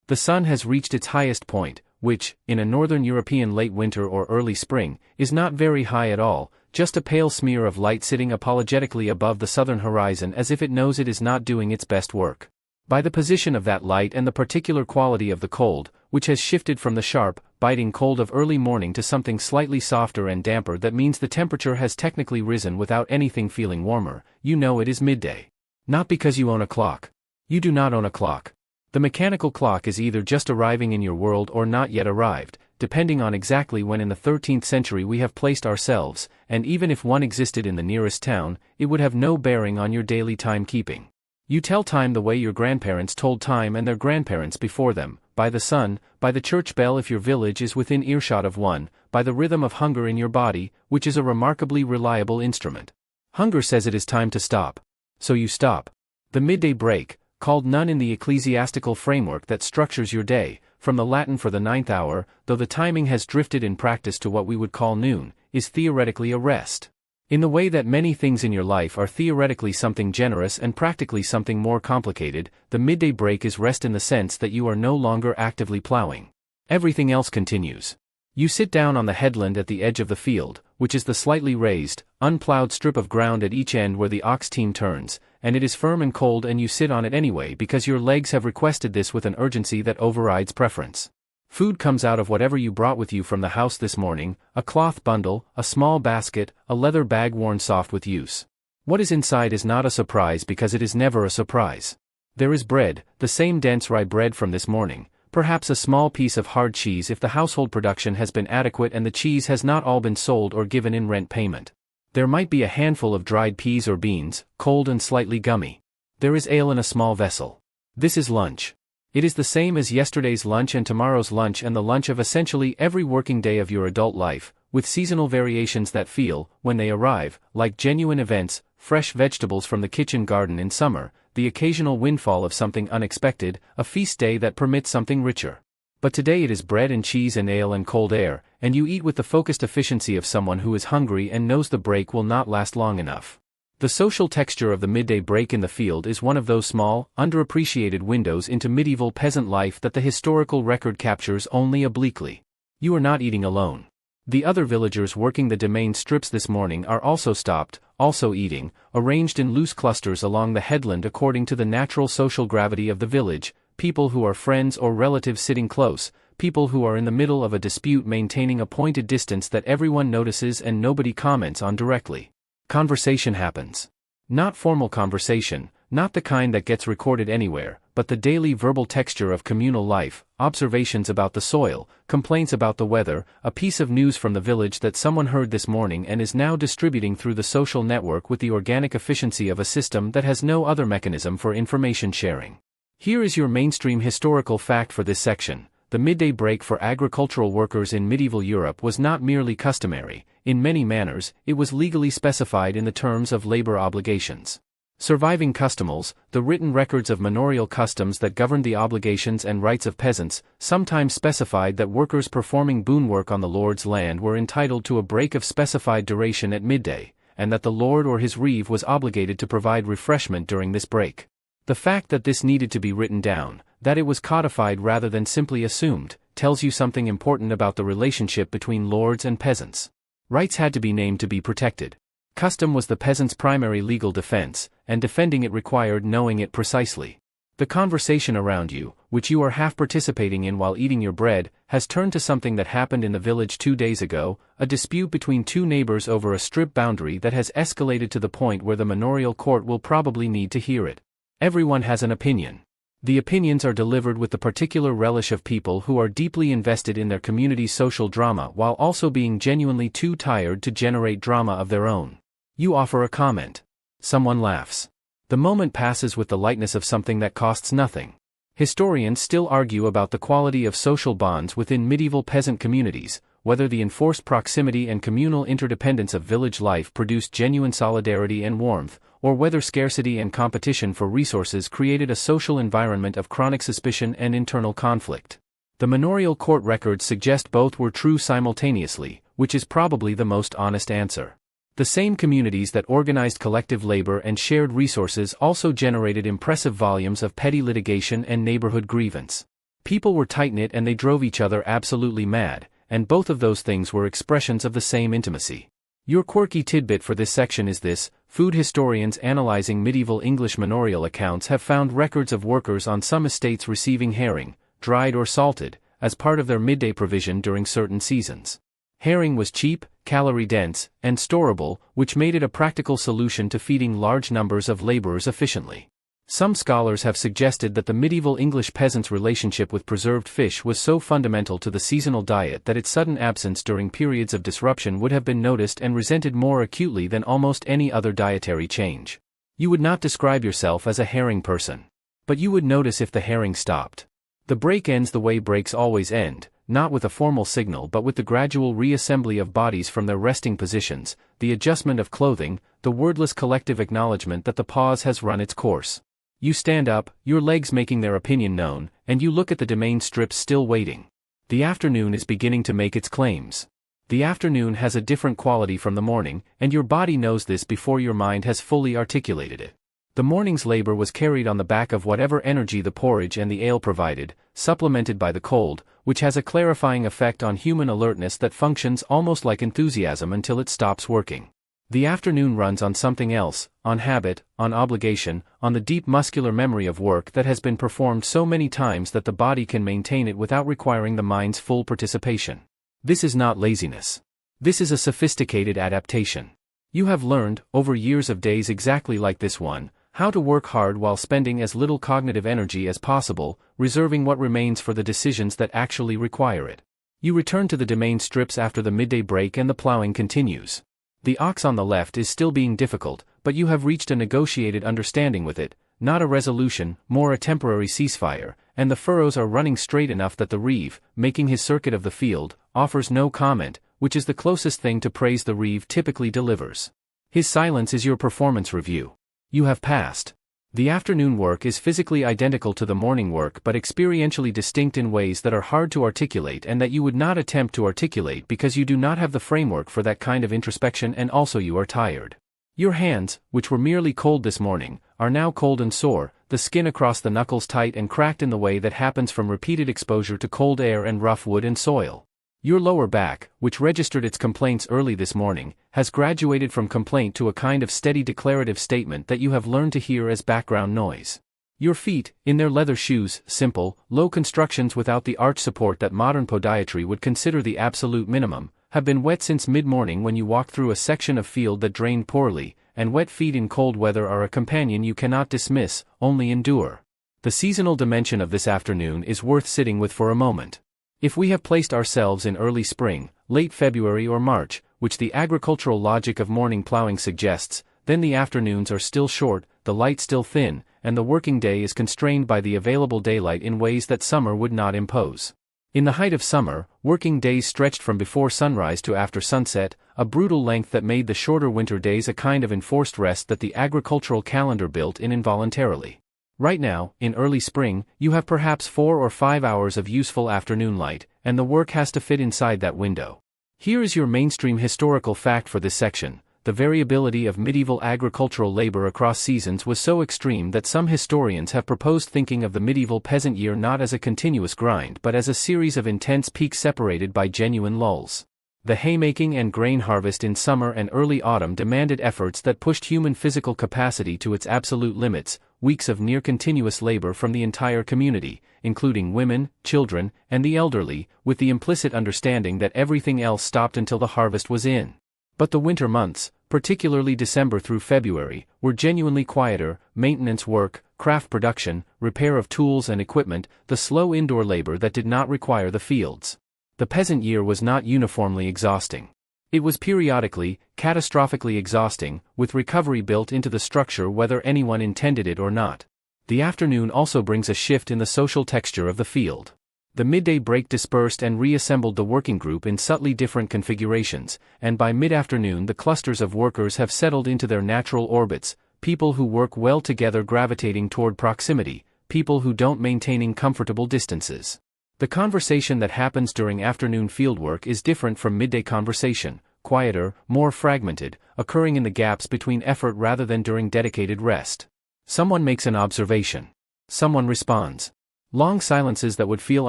The sun has reached its highest point, which, in a northern European late winter or early spring, is not very high at all, just a pale smear of light sitting apologetically above the southern horizon as if it knows it is not doing its best work. By the position of that light and the particular quality of the cold, which has shifted from the sharp, biting cold of early morning to something slightly softer and damper that means the temperature has technically risen without anything feeling warmer, you know it is midday. Not because you own a clock. You do not own a clock. The mechanical clock is either just arriving in your world or not yet arrived, depending on exactly when in the 13th century we have placed ourselves, and even if one existed in the nearest town, it would have no bearing on your daily timekeeping. You tell time the way your grandparents told time and their grandparents before them, by the sun, by the church bell if your village is within earshot of one, by the rhythm of hunger in your body, which is a remarkably reliable instrument. Hunger says it is time to stop. So you stop. The midday break, called none in the ecclesiastical framework that structures your day, from the Latin for the 9th hour, though the timing has drifted in practice to what we would call noon, is theoretically a rest. In the way that many things in your life are theoretically something generous and practically something more complicated, the midday break is rest in the sense that you are no longer actively plowing. Everything else continues. You sit down on the headland at the edge of the field, which is the slightly raised, unplowed strip of ground at each end where the ox team turns, and it is firm and cold and you sit on it anyway because your legs have requested this with an urgency that overrides preference. Food comes out of whatever you brought with you from the house this morning, a cloth bundle, a small basket, a leather bag worn soft with use. What is inside is not a surprise because it is never a surprise. There is bread, the same dense rye bread from this morning, perhaps a small piece of hard cheese if the household production has been adequate and the cheese has not all been sold or given in rent payment. There might be a handful of dried peas or beans, cold and slightly gummy. There is ale in a small vessel. This is lunch. It is the same as yesterday's lunch and tomorrow's lunch and the lunch of essentially every working day of your adult life, with seasonal variations that feel, when they arrive, like genuine events, fresh vegetables from the kitchen garden in summer, the occasional windfall of something unexpected, a feast day that permits something richer. But today it is bread and cheese and ale and cold air, and you eat with the focused efficiency of someone who is hungry and knows the break will not last long enough. The social texture of the midday break in the field is one of those small, underappreciated windows into medieval peasant life that the historical record captures only obliquely. You are not eating alone. The other villagers working the domain strips this morning are also stopped, also eating, arranged in loose clusters along the headland according to the natural social gravity of the village, people who are friends or relatives sitting close, people who are in the middle of a dispute maintaining a pointed distance that everyone notices and nobody comments on directly. Conversation happens. Not formal conversation, not the kind that gets recorded anywhere, but the daily verbal texture of communal life, observations about the soil, complaints about the weather, a piece of news from the village that someone heard this morning and is now distributing through the social network with the organic efficiency of a system that has no other mechanism for information sharing. Here is your mainstream historical fact for this section. The midday break for agricultural workers in medieval Europe was not merely customary, in many manners, it was legally specified in the terms of labor obligations. Surviving customals, the written records of manorial customs that governed the obligations and rights of peasants, sometimes specified that workers performing boon work on the lord's land were entitled to a break of specified duration at midday, and that the lord or his reeve was obligated to provide refreshment during this break. The fact that this needed to be written down, that it was codified rather than simply assumed, tells you something important about the relationship between lords and peasants. Rights had to be named to be protected. Custom was the peasant's primary legal defense, and defending it required knowing it precisely. The conversation around you, which you are half participating in while eating your bread, has turned to something that happened in the village 2 days ago, a dispute between two neighbors over a strip boundary that has escalated to the point where the manorial court will probably need to hear it. Everyone has an opinion. The opinions are delivered with the particular relish of people who are deeply invested in their community's social drama while also being genuinely too tired to generate drama of their own. You offer a comment. Someone laughs. The moment passes with the lightness of something that costs nothing. Historians still argue about the quality of social bonds within medieval peasant communities, whether the enforced proximity and communal interdependence of village life produced genuine solidarity and warmth, or whether scarcity and competition for resources created a social environment of chronic suspicion and internal conflict. The manorial court records suggest both were true simultaneously, which is probably the most honest answer. The same communities that organized collective labor and shared resources also generated impressive volumes of petty litigation and neighborhood grievance. People were tight-knit and they drove each other absolutely mad, and both of those things were expressions of the same intimacy. Your quirky tidbit for this section is this: food historians analyzing medieval English manorial accounts have found records of workers on some estates receiving herring, dried or salted, as part of their midday provision during certain seasons. Herring was cheap, calorie-dense, and storable, which made it a practical solution to feeding large numbers of laborers efficiently. Some scholars have suggested that the medieval English peasant's relationship with preserved fish was so fundamental to the seasonal diet that its sudden absence during periods of disruption would have been noticed and resented more acutely than almost any other dietary change. You would not describe yourself as a herring person. But you would notice if the herring stopped. The break ends the way breaks always end, not with a formal signal but with the gradual reassembly of bodies from their resting positions, the adjustment of clothing, the wordless collective acknowledgement that the pause has run its course. You stand up, your legs making their opinion known, and you look at the domain strips still waiting. The afternoon is beginning to make its claims. The afternoon has a different quality from the morning, and your body knows this before your mind has fully articulated it. The morning's labor was carried on the back of whatever energy the porridge and the ale provided, supplemented by the cold, which has a clarifying effect on human alertness that functions almost like enthusiasm until it stops working. The afternoon runs on something else, on habit, on obligation, on the deep muscular memory of work that has been performed so many times that the body can maintain it without requiring the mind's full participation. This is not laziness. This is a sophisticated adaptation. You have learned, over years of days exactly like this one, how to work hard while spending as little cognitive energy as possible, reserving what remains for the decisions that actually require it. You return to the domain strips after the midday break and the plowing continues. The ox on the left is still being difficult, but you have reached a negotiated understanding with it, not a resolution, more a temporary ceasefire, and the furrows are running straight enough that the reeve, making his circuit of the field, offers no comment, which is the closest thing to praise the reeve typically delivers. His silence is your performance review. You have passed. The afternoon work is physically identical to the morning work but experientially distinct in ways that are hard to articulate and that you would not attempt to articulate because you do not have the framework for that kind of introspection and also you are tired. Your hands, which were merely cold this morning, are now cold and sore, the skin across the knuckles tight and cracked in the way that happens from repeated exposure to cold air and rough wood and soil. Your lower back, which registered its complaints early this morning, has graduated from complaint to a kind of steady declarative statement that you have learned to hear as background noise. Your feet, in their leather shoes, simple, low constructions without the arch support that modern podiatry would consider the absolute minimum, have been wet since mid-morning when you walked through a section of field that drained poorly, and wet feet in cold weather are a companion you cannot dismiss, only endure. The seasonal dimension of this afternoon is worth sitting with for a moment. If we have placed ourselves in early spring, late February or March, which the agricultural logic of morning plowing suggests, then the afternoons are still short, the light still thin, and the working day is constrained by the available daylight in ways that summer would not impose. In the height of summer, working days stretched from before sunrise to after sunset, a brutal length that made the shorter winter days a kind of enforced rest that the agricultural calendar built in involuntarily. Right now, in early spring, you have perhaps 4 or 5 hours of useful afternoon light, and the work has to fit inside that window. Here is your mainstream historical fact for this section. The variability of medieval agricultural labor across seasons was so extreme that some historians have proposed thinking of the medieval peasant year not as a continuous grind but as a series of intense peaks separated by genuine lulls. The haymaking and grain harvest in summer and early autumn demanded efforts that pushed human physical capacity to its absolute limits, weeks of near-continuous labor from the entire community, including women, children, and the elderly, with the implicit understanding that everything else stopped until the harvest was in. But the winter months, particularly December through February, were genuinely quieter: maintenance work, craft production, repair of tools and equipment, the slow indoor labor that did not require the fields. The peasant year was not uniformly exhausting. It was periodically, catastrophically exhausting, with recovery built into the structure whether anyone intended it or not. The afternoon also brings a shift in the social texture of the field. The midday break dispersed and reassembled the working group in subtly different configurations, and by mid-afternoon the clusters of workers have settled into their natural orbits, people who work well together gravitating toward proximity, people who don't maintaining comfortable distances. The conversation that happens during afternoon fieldwork is different from midday conversation, quieter, more fragmented, occurring in the gaps between effort rather than during dedicated rest. Someone makes an observation. Someone responds. Long silences that would feel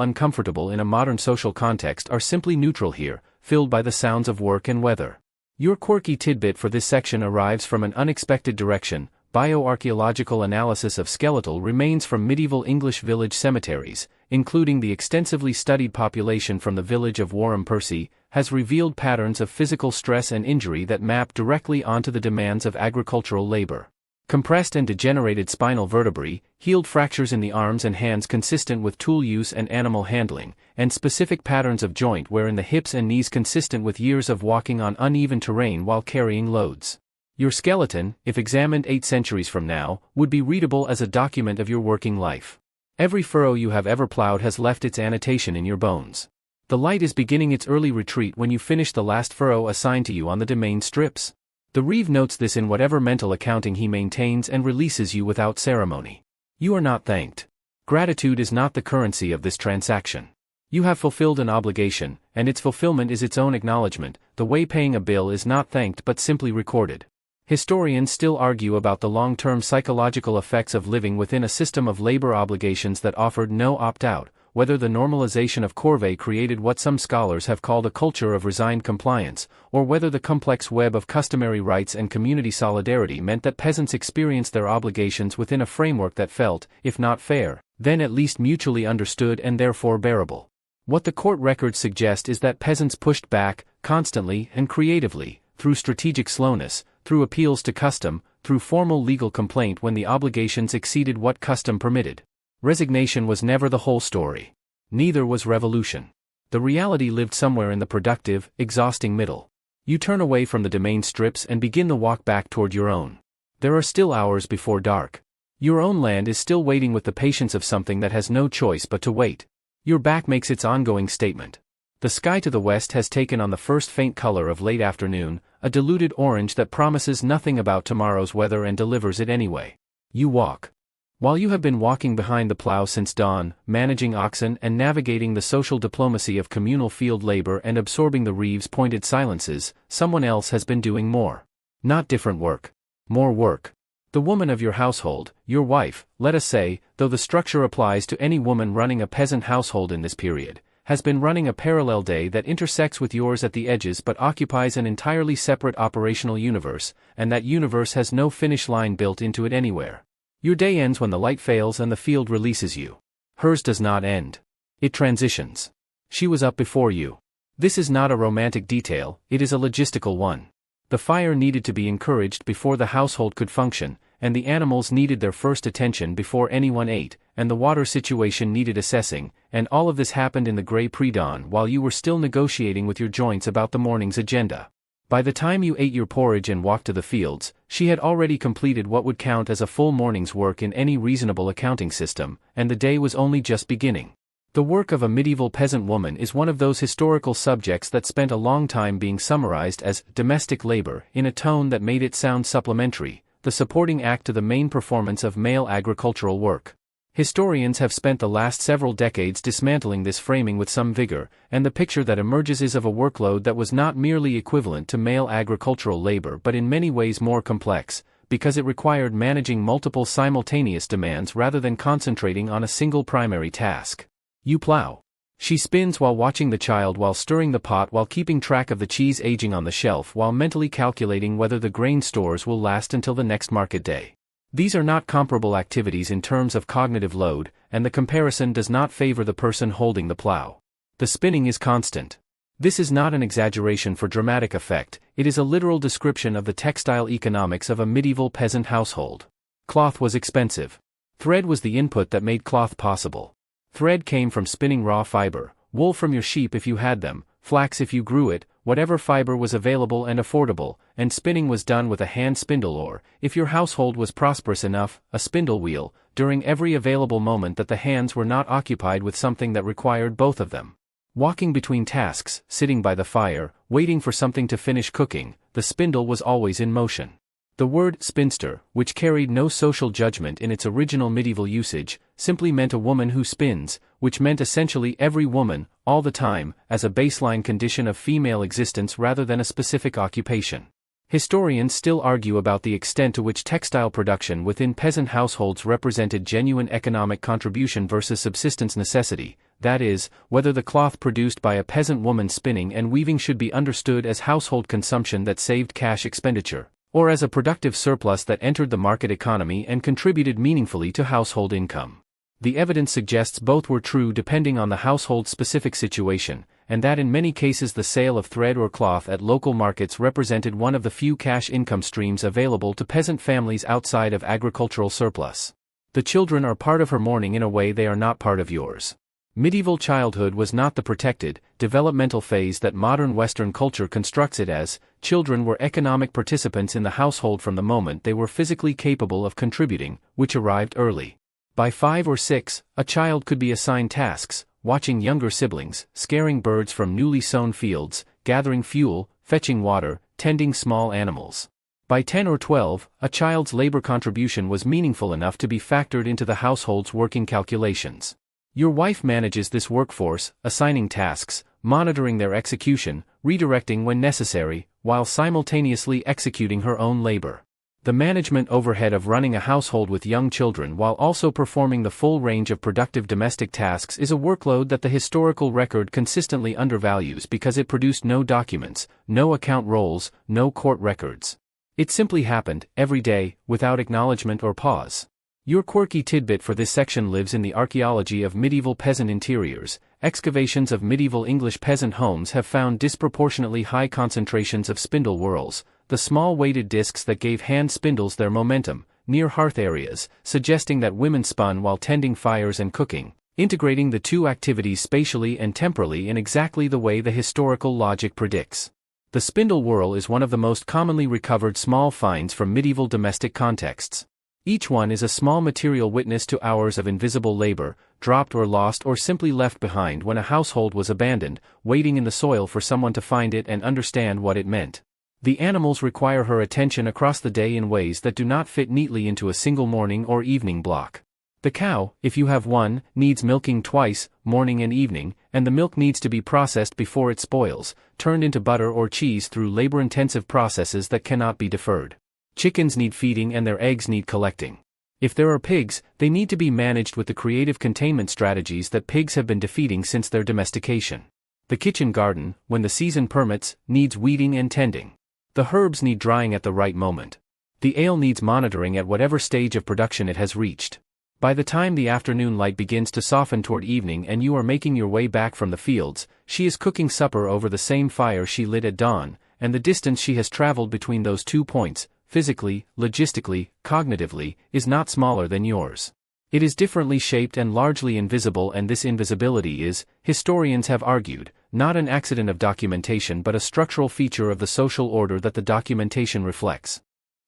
uncomfortable in a modern social context are simply neutral here, filled by the sounds of work and weather. Your quirky tidbit for this section arrives from an unexpected direction. Bioarchaeological analysis of skeletal remains from medieval English village cemeteries, including the extensively studied population from the village of Warham Percy, has revealed patterns of physical stress and injury that map directly onto the demands of agricultural labor. Compressed and degenerated spinal vertebrae, healed fractures in the arms and hands consistent with tool use and animal handling, and specific patterns of joint wear in the hips and knees consistent with years of walking on uneven terrain while carrying loads. Your skeleton, if examined 8 centuries from now, would be readable as a document of your working life. Every furrow you have ever plowed has left its annotation in your bones. The light is beginning its early retreat when you finish the last furrow assigned to you on the domain strips. The Reeve notes this in whatever mental accounting he maintains and releases you without ceremony. You are not thanked. Gratitude is not the currency of this transaction. You have fulfilled an obligation, and its fulfillment is its own acknowledgement, the way paying a bill is not thanked but simply recorded. Historians still argue about the long-term psychological effects of living within a system of labor obligations that offered no opt-out, whether the normalization of corvée created what some scholars have called a culture of resigned compliance, or whether the complex web of customary rights and community solidarity meant that peasants experienced their obligations within a framework that felt, if not fair, then at least mutually understood and therefore bearable. What the court records suggest is that peasants pushed back, constantly and creatively, through strategic slowness, through appeals to custom, through formal legal complaint when the obligations exceeded what custom permitted. Resignation was never the whole story. Neither was revolution. The reality lived somewhere in the productive, exhausting middle. You turn away from the domain strips and begin the walk back toward your own. There are still hours before dark. Your own land is still waiting with the patience of something that has no choice but to wait. Your back makes its ongoing statement. The sky to the west has taken on the first faint color of late afternoon, a diluted orange that promises nothing about tomorrow's weather and delivers it anyway. You walk. While you have been walking behind the plow since dawn, managing oxen and navigating the social diplomacy of communal field labor and absorbing the Reeves' pointed silences, someone else has been doing more. Not different work. More work. The woman of your household, your wife, let us say, though the structure applies to any woman running a peasant household in this period, has been running a parallel day that intersects with yours at the edges but occupies an entirely separate operational universe, and that universe has no finish line built into it anywhere. Your day ends when the light fails and the field releases you. Hers does not end. It transitions. She was up before you. This is not a romantic detail, it is a logistical one. The fire needed to be encouraged before the household could function, and the animals needed their first attention before anyone ate, and the water situation needed assessing, and all of this happened in the gray pre-dawn while you were still negotiating with your joints about the morning's agenda. By the time you ate your porridge and walked to the fields, she had already completed what would count as a full morning's work in any reasonable accounting system, and the day was only just beginning. The work of a medieval peasant woman is one of those historical subjects that spent a long time being summarized as domestic labor in a tone that made it sound supplementary, the supporting act to the main performance of male agricultural work. Historians have spent the last several decades dismantling this framing with some vigor, and the picture that emerges is of a workload that was not merely equivalent to male agricultural labor but in many ways more complex, because it required managing multiple simultaneous demands rather than concentrating on a single primary task. You plow. She spins while watching the child while stirring the pot while keeping track of the cheese aging on the shelf while mentally calculating whether the grain stores will last until the next market day. These are not comparable activities in terms of cognitive load, and the comparison does not favor the person holding the plow. The spinning is constant. This is not an exaggeration for dramatic effect, it is a literal description of the textile economics of a medieval peasant household. Cloth was expensive. Thread was the input that made cloth possible. Thread came from spinning raw fiber, wool from your sheep if you had them, flax if you grew it, whatever fiber was available and affordable, and spinning was done with a hand spindle or, if your household was prosperous enough, a spindle wheel, during every available moment that the hands were not occupied with something that required both of them. Walking between tasks, sitting by the fire, waiting for something to finish cooking, the spindle was always in motion. The word spinster, which carried no social judgment in its original medieval usage, simply meant a woman who spins, which meant essentially every woman, all the time, as a baseline condition of female existence rather than a specific occupation. Historians still argue about the extent to which textile production within peasant households represented genuine economic contribution versus subsistence necessity, that is, whether the cloth produced by a peasant woman spinning and weaving should be understood as household consumption that saved cash expenditure, or as a productive surplus that entered the market economy and contributed meaningfully to household income. The evidence suggests both were true depending on the household's specific situation, and that in many cases the sale of thread or cloth at local markets represented one of the few cash income streams available to peasant families outside of agricultural surplus. The children are part of her mourning in a way they are not part of yours. Medieval childhood was not the protected, developmental phase that modern Western culture constructs it as. Children were economic participants in the household from the moment they were physically capable of contributing, which arrived early. By 5 or 6, a child could be assigned tasks, watching younger siblings, scaring birds from newly sown fields, gathering fuel, fetching water, tending small animals. By 10 or 12, a child's labor contribution was meaningful enough to be factored into the household's working calculations. Your wife manages this workforce, assigning tasks, monitoring their execution, redirecting when necessary, while simultaneously executing her own labor. The management overhead of running a household with young children while also performing the full range of productive domestic tasks is a workload that the historical record consistently undervalues because it produced no documents, no account rolls, no court records. It simply happened, every day, without acknowledgement or pause. Your quirky tidbit for this section lives in the archaeology of medieval peasant interiors. Excavations of medieval English peasant homes have found disproportionately high concentrations of spindle whorls, the small weighted discs that gave hand spindles their momentum, near hearth areas, suggesting that women spun while tending fires and cooking, integrating the two activities spatially and temporally in exactly the way the historical logic predicts. The spindle whorl is one of the most commonly recovered small finds from medieval domestic contexts. Each one is a small material witness to hours of invisible labor, dropped or lost or simply left behind when a household was abandoned, waiting in the soil for someone to find it and understand what it meant. The animals require her attention across the day in ways that do not fit neatly into a single morning or evening block. The cow, if you have one, needs milking twice, morning and evening, and the milk needs to be processed before it spoils, turned into butter or cheese through labor-intensive processes that cannot be deferred. Chickens need feeding and their eggs need collecting. If there are pigs, they need to be managed with the creative containment strategies that pigs have been defeating since their domestication. The kitchen garden, when the season permits, needs weeding and tending. The herbs need drying at the right moment. The ale needs monitoring at whatever stage of production it has reached. By the time the afternoon light begins to soften toward evening and you are making your way back from the fields, she is cooking supper over the same fire she lit at dawn, and the distance she has traveled between those 2 points, physically, logistically, cognitively, is not smaller than yours. It is differently shaped and largely invisible, and this invisibility is, historians have argued, not an accident of documentation but a structural feature of the social order that the documentation reflects.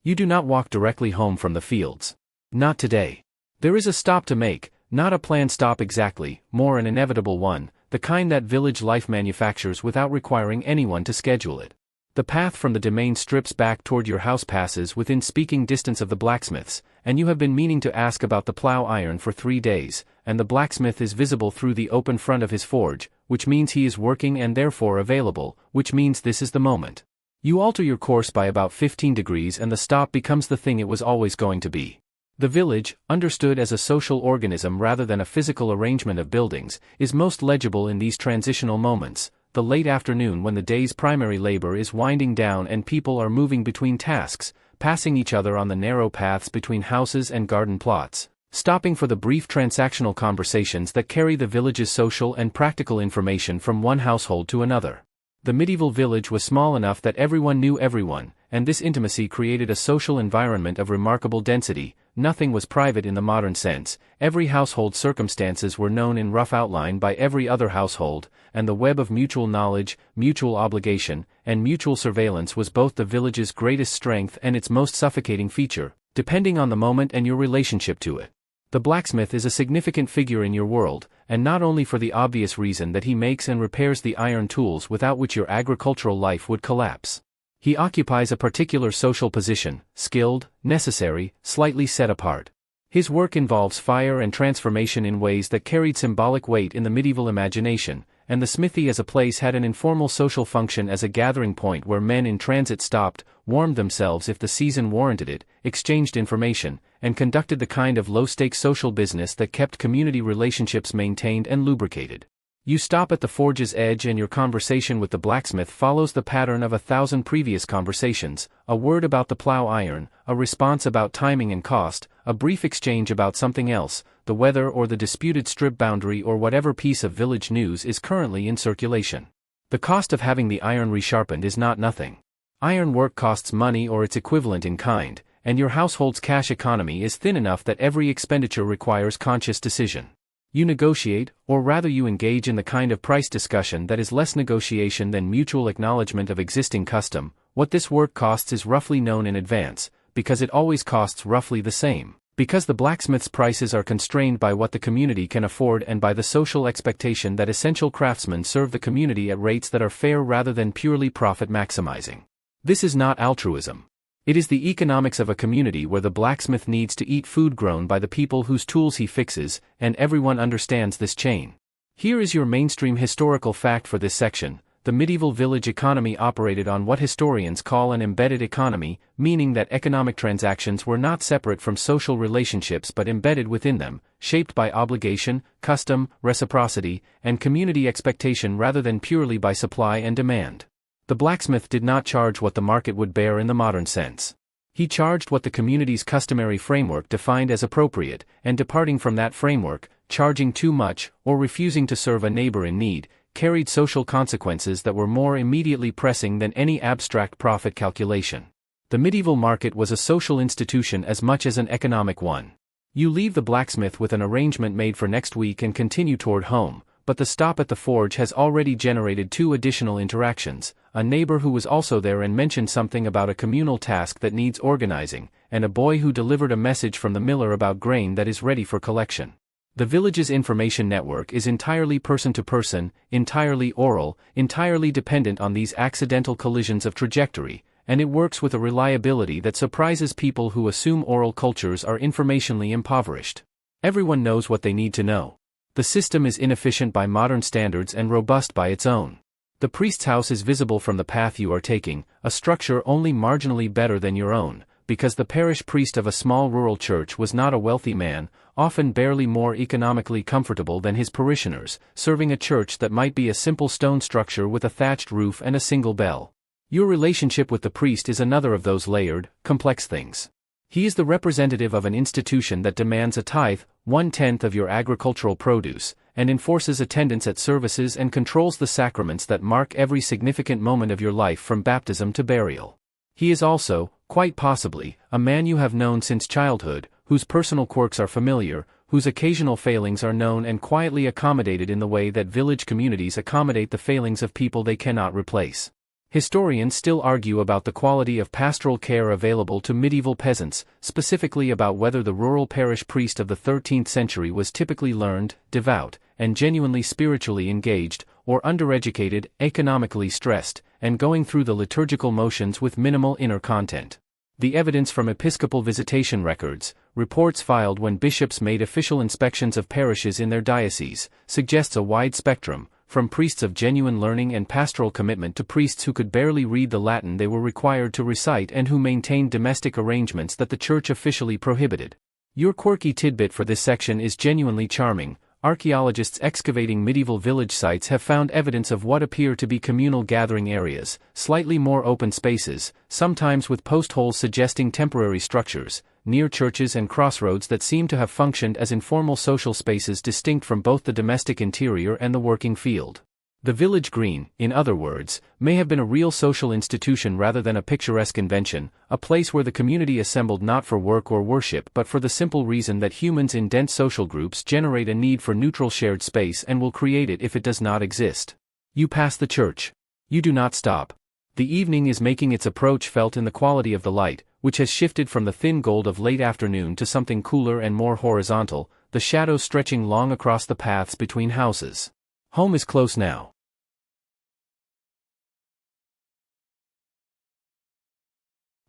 You do not walk directly home from the fields. Not today. There is a stop to make, not a planned stop exactly, more an inevitable one, the kind that village life manufactures without requiring anyone to schedule it. The path from the domain strips back toward your house passes within speaking distance of the blacksmith's, and you have been meaning to ask about the plow iron for 3 days, and the blacksmith is visible through the open front of his forge, which means he is working and therefore available, which means this is the moment. You alter your course by about 15 degrees and the stop becomes the thing it was always going to be. The village, understood as a social organism rather than a physical arrangement of buildings, is most legible in these transitional moments, the late afternoon when the day's primary labor is winding down and people are moving between tasks, passing each other on the narrow paths between houses and garden plots, stopping for the brief transactional conversations that carry the village's social and practical information from one household to another. The medieval village was small enough that everyone knew everyone, and this intimacy created a social environment of remarkable density. Nothing was private in the modern sense, every household's circumstances were known in rough outline by every other household, and the web of mutual knowledge, mutual obligation, and mutual surveillance was both the village's greatest strength and its most suffocating feature, depending on the moment and your relationship to it. The blacksmith is a significant figure in your world, and not only for the obvious reason that he makes and repairs the iron tools without which your agricultural life would collapse. He occupies a particular social position, skilled, necessary, slightly set apart. His work involves fire and transformation in ways that carried symbolic weight in the medieval imagination, and the smithy as a place had an informal social function as a gathering point where men in transit stopped, warmed themselves if the season warranted it, exchanged information, and conducted the kind of low-stakes social business that kept community relationships maintained and lubricated. You stop at the forge's edge and your conversation with the blacksmith follows the pattern of 1,000 previous conversations, a word about the plow iron, a response about timing and cost, a brief exchange about something else, the weather or the disputed strip boundary or whatever piece of village news is currently in circulation. The cost of having the iron resharpened is not nothing. Iron work costs money or its equivalent in kind, and your household's cash economy is thin enough that every expenditure requires conscious decision. You negotiate, or rather you engage in the kind of price discussion that is less negotiation than mutual acknowledgement of existing custom. What this work costs is roughly known in advance, because it always costs roughly the same, because the blacksmith's prices are constrained by what the community can afford and by the social expectation that essential craftsmen serve the community at rates that are fair rather than purely profit-maximizing. This is not altruism. It is the economics of a community where the blacksmith needs to eat food grown by the people whose tools he fixes, and everyone understands this chain. Here is your mainstream historical fact for this section. The medieval village economy operated on what historians call an embedded economy, meaning that economic transactions were not separate from social relationships but embedded within them, shaped by obligation, custom, reciprocity, and community expectation rather than purely by supply and demand. The blacksmith did not charge what the market would bear in the modern sense. He charged what the community's customary framework defined as appropriate, and departing from that framework, charging too much, or refusing to serve a neighbor in need, carried social consequences that were more immediately pressing than any abstract profit calculation. The medieval market was a social institution as much as an economic one. You leave the blacksmith with an arrangement made for next week and continue toward home, but the stop at the forge has already generated 2 additional interactions: a neighbor who was also there and mentioned something about a communal task that needs organizing, and a boy who delivered a message from the miller about grain that is ready for collection. The village's information network is entirely person-to-person, entirely oral, entirely dependent on these accidental collisions of trajectory, and it works with a reliability that surprises people who assume oral cultures are informationally impoverished. Everyone knows what they need to know. The system is inefficient by modern standards and robust by its own. The priest's house is visible from the path you are taking, a structure only marginally better than your own, because the parish priest of a small rural church was not a wealthy man, often barely more economically comfortable than his parishioners, serving a church that might be a simple stone structure with a thatched roof and a single bell. Your relationship with the priest is another of those layered, complex things. He is the representative of an institution that demands a tithe, 1/10 of your agricultural produce, and enforces attendance at services and controls the sacraments that mark every significant moment of your life from baptism to burial. He is also, quite possibly, a man you have known since childhood, whose personal quirks are familiar, whose occasional failings are known and quietly accommodated in the way that village communities accommodate the failings of people they cannot replace. Historians still argue about the quality of pastoral care available to medieval peasants, specifically about whether the rural parish priest of the 13th century was typically learned, devout, and genuinely spiritually engaged, or undereducated, economically stressed, and going through the liturgical motions with minimal inner content. The evidence from episcopal visitation records, reports filed when bishops made official inspections of parishes in their dioceses, suggests a wide spectrum, from priests of genuine learning and pastoral commitment to priests who could barely read the Latin they were required to recite and who maintained domestic arrangements that the Church officially prohibited. Your quirky tidbit for this section is genuinely charming. Archaeologists excavating medieval village sites have found evidence of what appear to be communal gathering areas, slightly more open spaces, sometimes with post holes suggesting temporary structures, near churches and crossroads that seem to have functioned as informal social spaces distinct from both the domestic interior and the working field. The village green, in other words, may have been a real social institution rather than a picturesque invention, a place where the community assembled not for work or worship but for the simple reason that humans in dense social groups generate a need for neutral shared space and will create it if it does not exist. You pass the church. You do not stop. The evening is making its approach felt in the quality of the light, which has shifted from the thin gold of late afternoon to something cooler and more horizontal, the shadows stretching long across the paths between houses. Home is close now.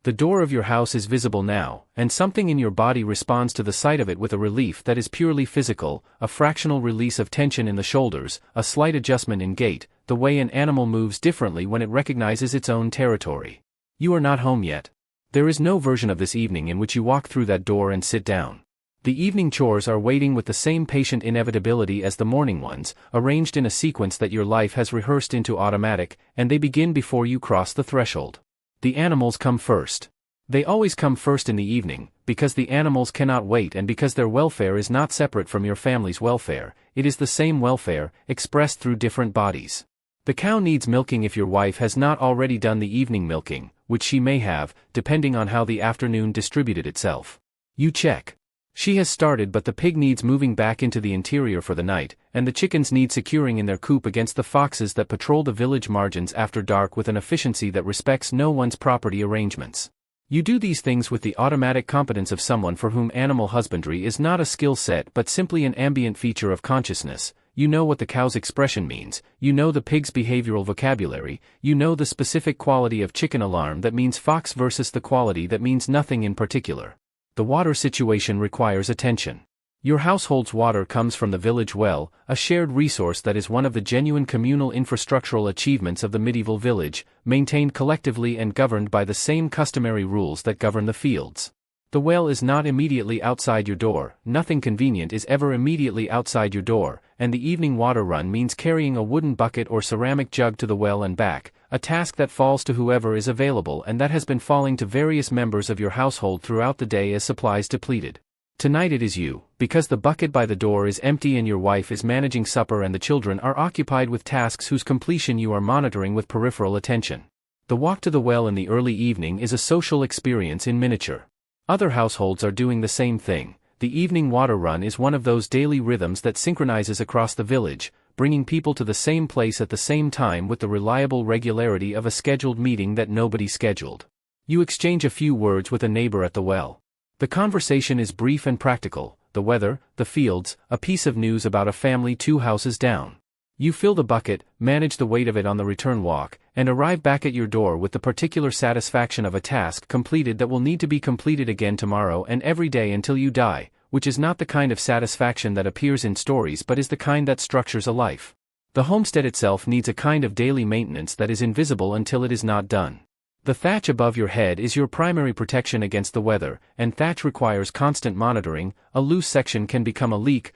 The door of your house is visible now, and something in your body responds to the sight of it with a relief that is purely physical, a fractional release of tension in the shoulders, a slight adjustment in gait, the way an animal moves differently when it recognizes its own territory. You are not home yet. There is no version of this evening in which you walk through that door and sit down. The evening chores are waiting with the same patient inevitability as the morning ones, arranged in a sequence that your life has rehearsed into automatic, and they begin before you cross the threshold. The animals come first. They always come first in the evening, because the animals cannot wait and because their welfare is not separate from your family's welfare, it is the same welfare, expressed through different bodies. The cow needs milking if your wife has not already done the evening milking, which she may have, depending on how the afternoon distributed itself. You check. She has started, but the pig needs moving back into the interior for the night, and the chickens need securing in their coop against the foxes that patrol the village margins after dark with an efficiency that respects no one's property arrangements. You do these things with the automatic competence of someone for whom animal husbandry is not a skill set but simply an ambient feature of consciousness. You know what the cow's expression means, you know the pig's behavioral vocabulary, you know the specific quality of chicken alarm that means fox versus the quality that means nothing in particular. The water situation requires attention. Your household's water comes from the village well, a shared resource that is one of the genuine communal infrastructural achievements of the medieval village, maintained collectively and governed by the same customary rules that govern the fields. The well is not immediately outside your door, nothing convenient is ever immediately outside your door, and the evening water run means carrying a wooden bucket or ceramic jug to the well and back, a task that falls to whoever is available and that has been falling to various members of your household throughout the day as supplies depleted. Tonight it is you, because the bucket by the door is empty and your wife is managing supper and the children are occupied with tasks whose completion you are monitoring with peripheral attention. The walk to the well in the early evening is a social experience in miniature. Other households are doing the same thing. The evening water run is one of those daily rhythms that synchronizes across the village, bringing people to the same place at the same time with the reliable regularity of a scheduled meeting that nobody scheduled. You exchange a few words with a neighbor at the well. The conversation is brief and practical: the weather, the fields, a piece of news about a family 2 houses down. You fill the bucket, manage the weight of it on the return walk, and arrive back at your door with the particular satisfaction of a task completed that will need to be completed again tomorrow and every day until you die, which is not the kind of satisfaction that appears in stories but is the kind that structures a life. The homestead itself needs a kind of daily maintenance that is invisible until it is not done. The thatch above your head is your primary protection against the weather, and thatch requires constant monitoring. A loose section can become a leak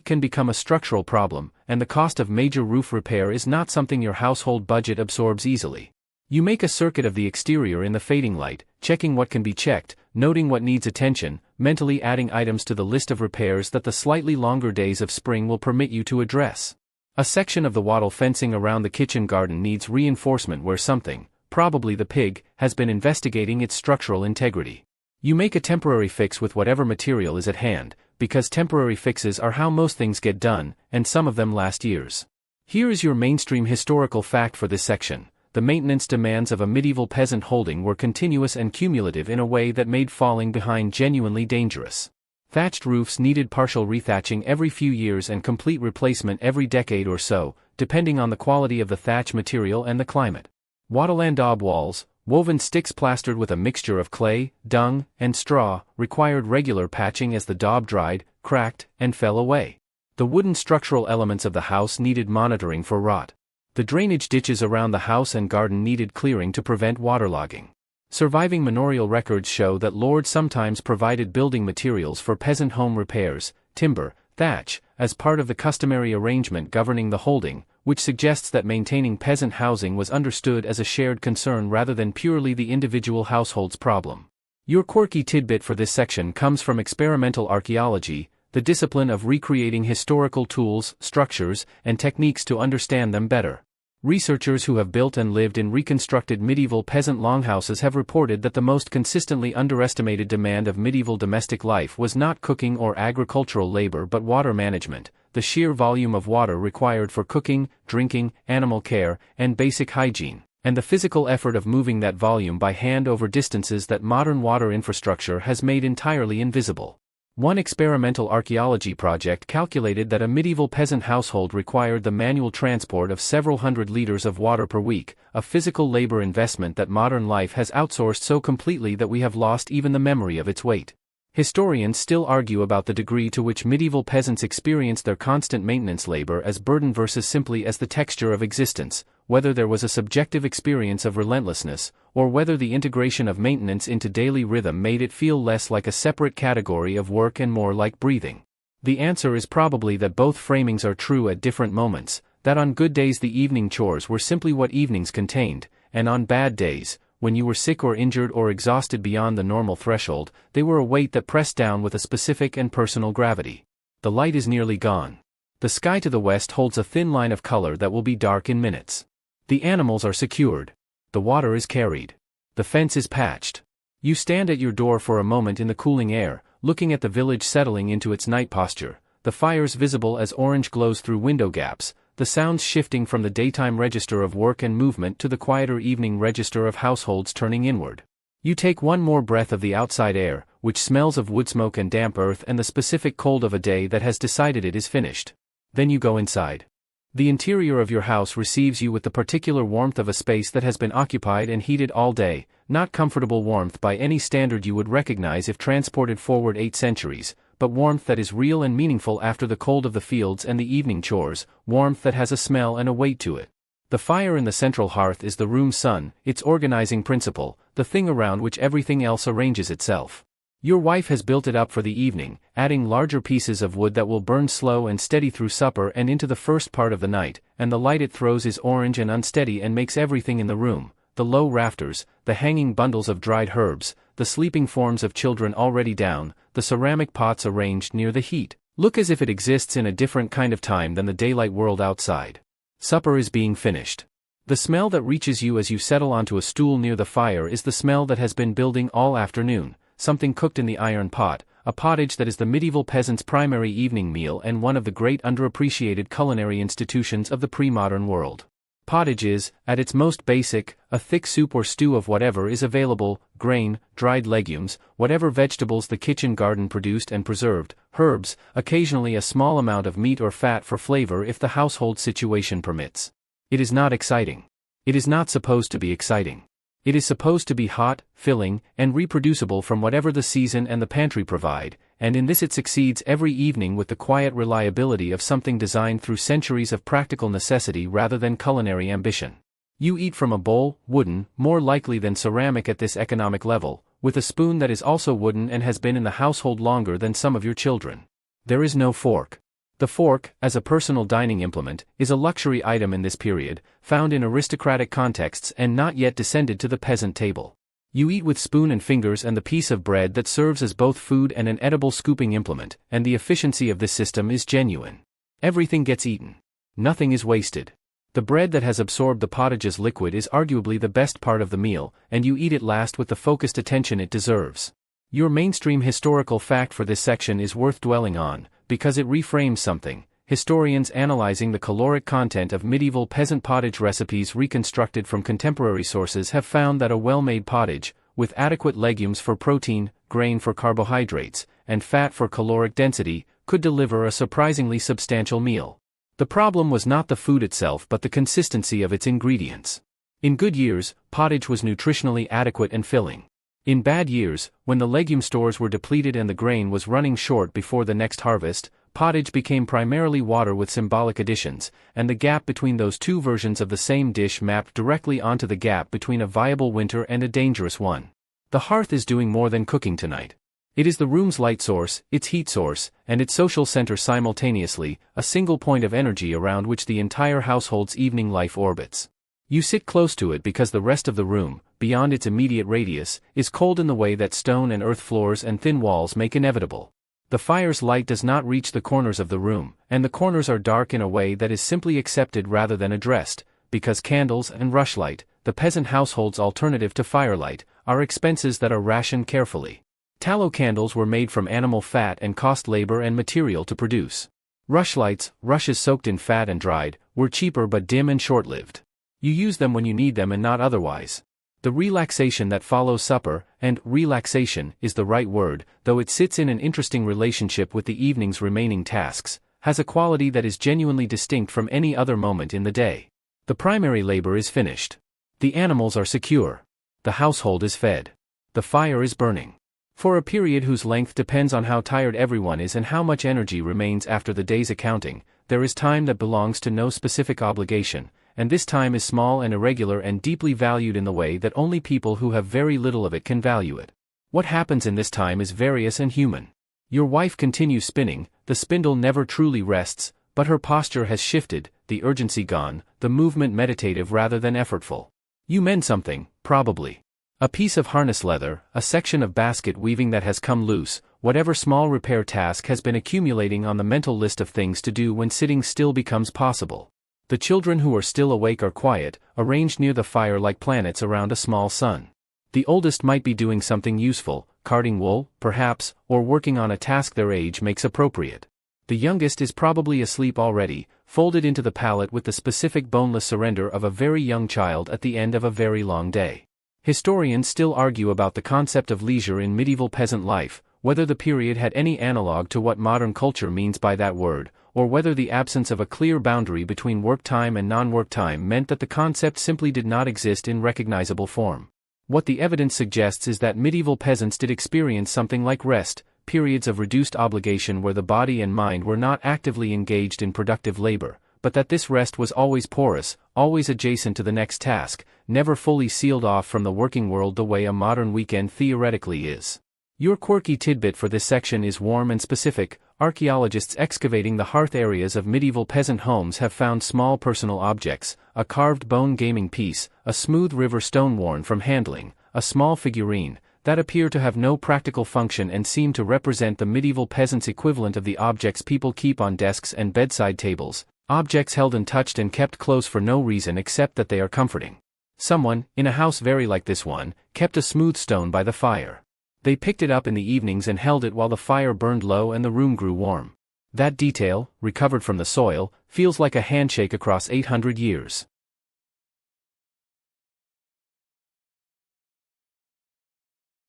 can become a structural problem, and the cost of major roof repair is not something your household budget absorbs easily. You make a circuit of the exterior in the fading light, checking what can be checked, noting what needs attention, mentally adding items to the list of repairs that the slightly longer days of spring will permit you to address. A section of the wattle fencing around the kitchen garden needs reinforcement where something, probably the pig, has been investigating its structural integrity. You make a temporary fix with whatever material is at hand, because temporary fixes are how most things get done, and some of them last years. Here is your mainstream historical fact for this section: the maintenance demands of a medieval peasant holding were continuous and cumulative in a way that made falling behind genuinely dangerous. Thatched roofs needed partial rethatching every few years and complete replacement every decade or so, depending on the quality of the thatch material and the climate. Wattle and daub walls, woven sticks plastered with a mixture of clay, dung, and straw, required regular patching as the daub dried, cracked, and fell away. The wooden structural elements of the house needed monitoring for rot. The drainage ditches around the house and garden needed clearing to prevent waterlogging. Surviving manorial records show that lords sometimes provided building materials for peasant home repairs, timber, thatch, as part of the customary arrangement governing the holding, which suggests that maintaining peasant housing was understood as a shared concern rather than purely the individual household's problem. Your quirky tidbit for this section comes from experimental archaeology, the discipline of recreating historical tools, structures, and techniques to understand them better. Researchers who have built and lived in reconstructed medieval peasant longhouses have reported that the most consistently underestimated demand of medieval domestic life was not cooking or agricultural labor but water management, the sheer volume of water required for cooking, drinking, animal care, and basic hygiene, and the physical effort of moving that volume by hand over distances that modern water infrastructure has made entirely invisible. One experimental archaeology project calculated that a medieval peasant household required the manual transport of several hundred liters of water per week, a physical labor investment that modern life has outsourced so completely that we have lost even the memory of its weight. Historians still argue about the degree to which medieval peasants experienced their constant maintenance labor as burden versus simply as the texture of existence, whether there was a subjective experience of relentlessness, or whether the integration of maintenance into daily rhythm made it feel less like a separate category of work and more like breathing. The answer is probably that both framings are true at different moments, that on good days the evening chores were simply what evenings contained, and on bad days, when you were sick or injured or exhausted beyond the normal threshold, they were a weight that pressed down with a specific and personal gravity. The light is nearly gone. The sky to the west holds a thin line of color that will be dark in minutes. The animals are secured. The water is carried. The fence is patched. You stand at your door for a moment in the cooling air, looking at the village settling into its night posture, the fires visible as orange glows through window gaps, the sounds shifting from the daytime register of work and movement to the quieter evening register of households turning inward. You take one more breath of the outside air, which smells of wood smoke and damp earth and the specific cold of a day that has decided it is finished. Then you go inside. The interior of your house receives you with the particular warmth of a space that has been occupied and heated all day, not comfortable warmth by any standard you would recognize if transported forward 8 centuries, but warmth that is real and meaningful after the cold of the fields and the evening chores, warmth that has a smell and a weight to it. The fire in the central hearth is the room's sun, its organizing principle, the thing around which everything else arranges itself. Your wife has built it up for the evening, adding larger pieces of wood that will burn slow and steady through supper and into the first part of the night, and the light it throws is orange and unsteady and makes everything in the room, the low rafters, the hanging bundles of dried herbs, the sleeping forms of children already down, the ceramic pots arranged near the heat, look as if it exists in a different kind of time than the daylight world outside. Supper is being finished. The smell that reaches you as you settle onto a stool near the fire is the smell that has been building all afternoon. Something cooked in the iron pot, a pottage that is the medieval peasant's primary evening meal and one of the great underappreciated culinary institutions of the pre-modern world. Pottage is, at its most basic, a thick soup or stew of whatever is available, grain, dried legumes, whatever vegetables the kitchen garden produced and preserved, herbs, occasionally a small amount of meat or fat for flavor if the household situation permits. It is not exciting. It is not supposed to be exciting. It is supposed to be hot, filling, and reproducible from whatever the season and the pantry provide, and in this it succeeds every evening with the quiet reliability of something designed through centuries of practical necessity rather than culinary ambition. You eat from a bowl, wooden, more likely than ceramic at this economic level, with a spoon that is also wooden and has been in the household longer than some of your children. There is no fork. The fork, as a personal dining implement, is a luxury item in this period, found in aristocratic contexts and not yet descended to the peasant table. You eat with spoon and fingers and the piece of bread that serves as both food and an edible scooping implement, and the efficiency of this system is genuine. Everything gets eaten. Nothing is wasted. The bread that has absorbed the pottage's liquid is arguably the best part of the meal, and you eat it last with the focused attention it deserves. Your mainstream historical fact for this section is worth dwelling on, because it reframes something. Historians analyzing the caloric content of medieval peasant pottage recipes reconstructed from contemporary sources have found that a well-made pottage, with adequate legumes for protein, grain for carbohydrates, and fat for caloric density, could deliver a surprisingly substantial meal. The problem was not the food itself but the consistency of its ingredients. In good years, pottage was nutritionally adequate and filling. In bad years, when the legume stores were depleted and the grain was running short before the next harvest, pottage became primarily water with symbolic additions, and the gap between those two versions of the same dish mapped directly onto the gap between a viable winter and a dangerous one. The hearth is doing more than cooking tonight. It is the room's light source, its heat source, and its social center simultaneously, a single point of energy around which the entire household's evening life orbits. You sit close to it because the rest of the room, beyond its immediate radius, is cold in the way that stone and earth floors and thin walls make inevitable. The fire's light does not reach the corners of the room, and the corners are dark in a way that is simply accepted rather than addressed, because candles and rushlight, the peasant household's alternative to firelight, are expenses that are rationed carefully. Tallow candles were made from animal fat and cost labor and material to produce. Rushlights, rushes soaked in fat and dried, were cheaper but dim and short-lived. You use them when you need them and not otherwise. The relaxation that follows supper, and relaxation is the right word, though it sits in an interesting relationship with the evening's remaining tasks, has a quality that is genuinely distinct from any other moment in the day. The primary labor is finished. The animals are secure. The household is fed. The fire is burning. For a period whose length depends on how tired everyone is and how much energy remains after the day's accounting, there is time that belongs to no specific obligation, and this time is small and irregular and deeply valued in the way that only people who have very little of it can value it. What happens in this time is various and human. Your wife continues spinning, the spindle never truly rests, but her posture has shifted, the urgency gone, the movement meditative rather than effortful. You mend something, probably. A piece of harness leather, a section of basket weaving that has come loose, whatever small repair task has been accumulating on the mental list of things to do when sitting still becomes possible. The children who are still awake are quiet, arranged near the fire like planets around a small sun. The oldest might be doing something useful, carding wool, perhaps, or working on a task their age makes appropriate. The youngest is probably asleep already, folded into the pallet with the specific boneless surrender of a very young child at the end of a very long day. Historians still argue about the concept of leisure in medieval peasant life, whether the period had any analog to what modern culture means by that word, or whether the absence of a clear boundary between work time and non-work time meant that the concept simply did not exist in recognizable form. What the evidence suggests is that medieval peasants did experience something like rest, periods of reduced obligation where the body and mind were not actively engaged in productive labor, but that this rest was always porous, always adjacent to the next task, never fully sealed off from the working world the way a modern weekend theoretically is. Your quirky tidbit for this section is warm and specific. Archaeologists excavating the hearth areas of medieval peasant homes have found small personal objects, a carved bone gaming piece, a smooth river stone worn from handling, a small figurine, that appear to have no practical function and seem to represent the medieval peasant's equivalent of the objects people keep on desks and bedside tables, objects held untouched and kept close for no reason except that they are comforting. Someone, in a house very like this one, kept a smooth stone by the fire. They picked it up in the evenings and held it while the fire burned low and the room grew warm. That detail, recovered from the soil, feels like a handshake across 800 years.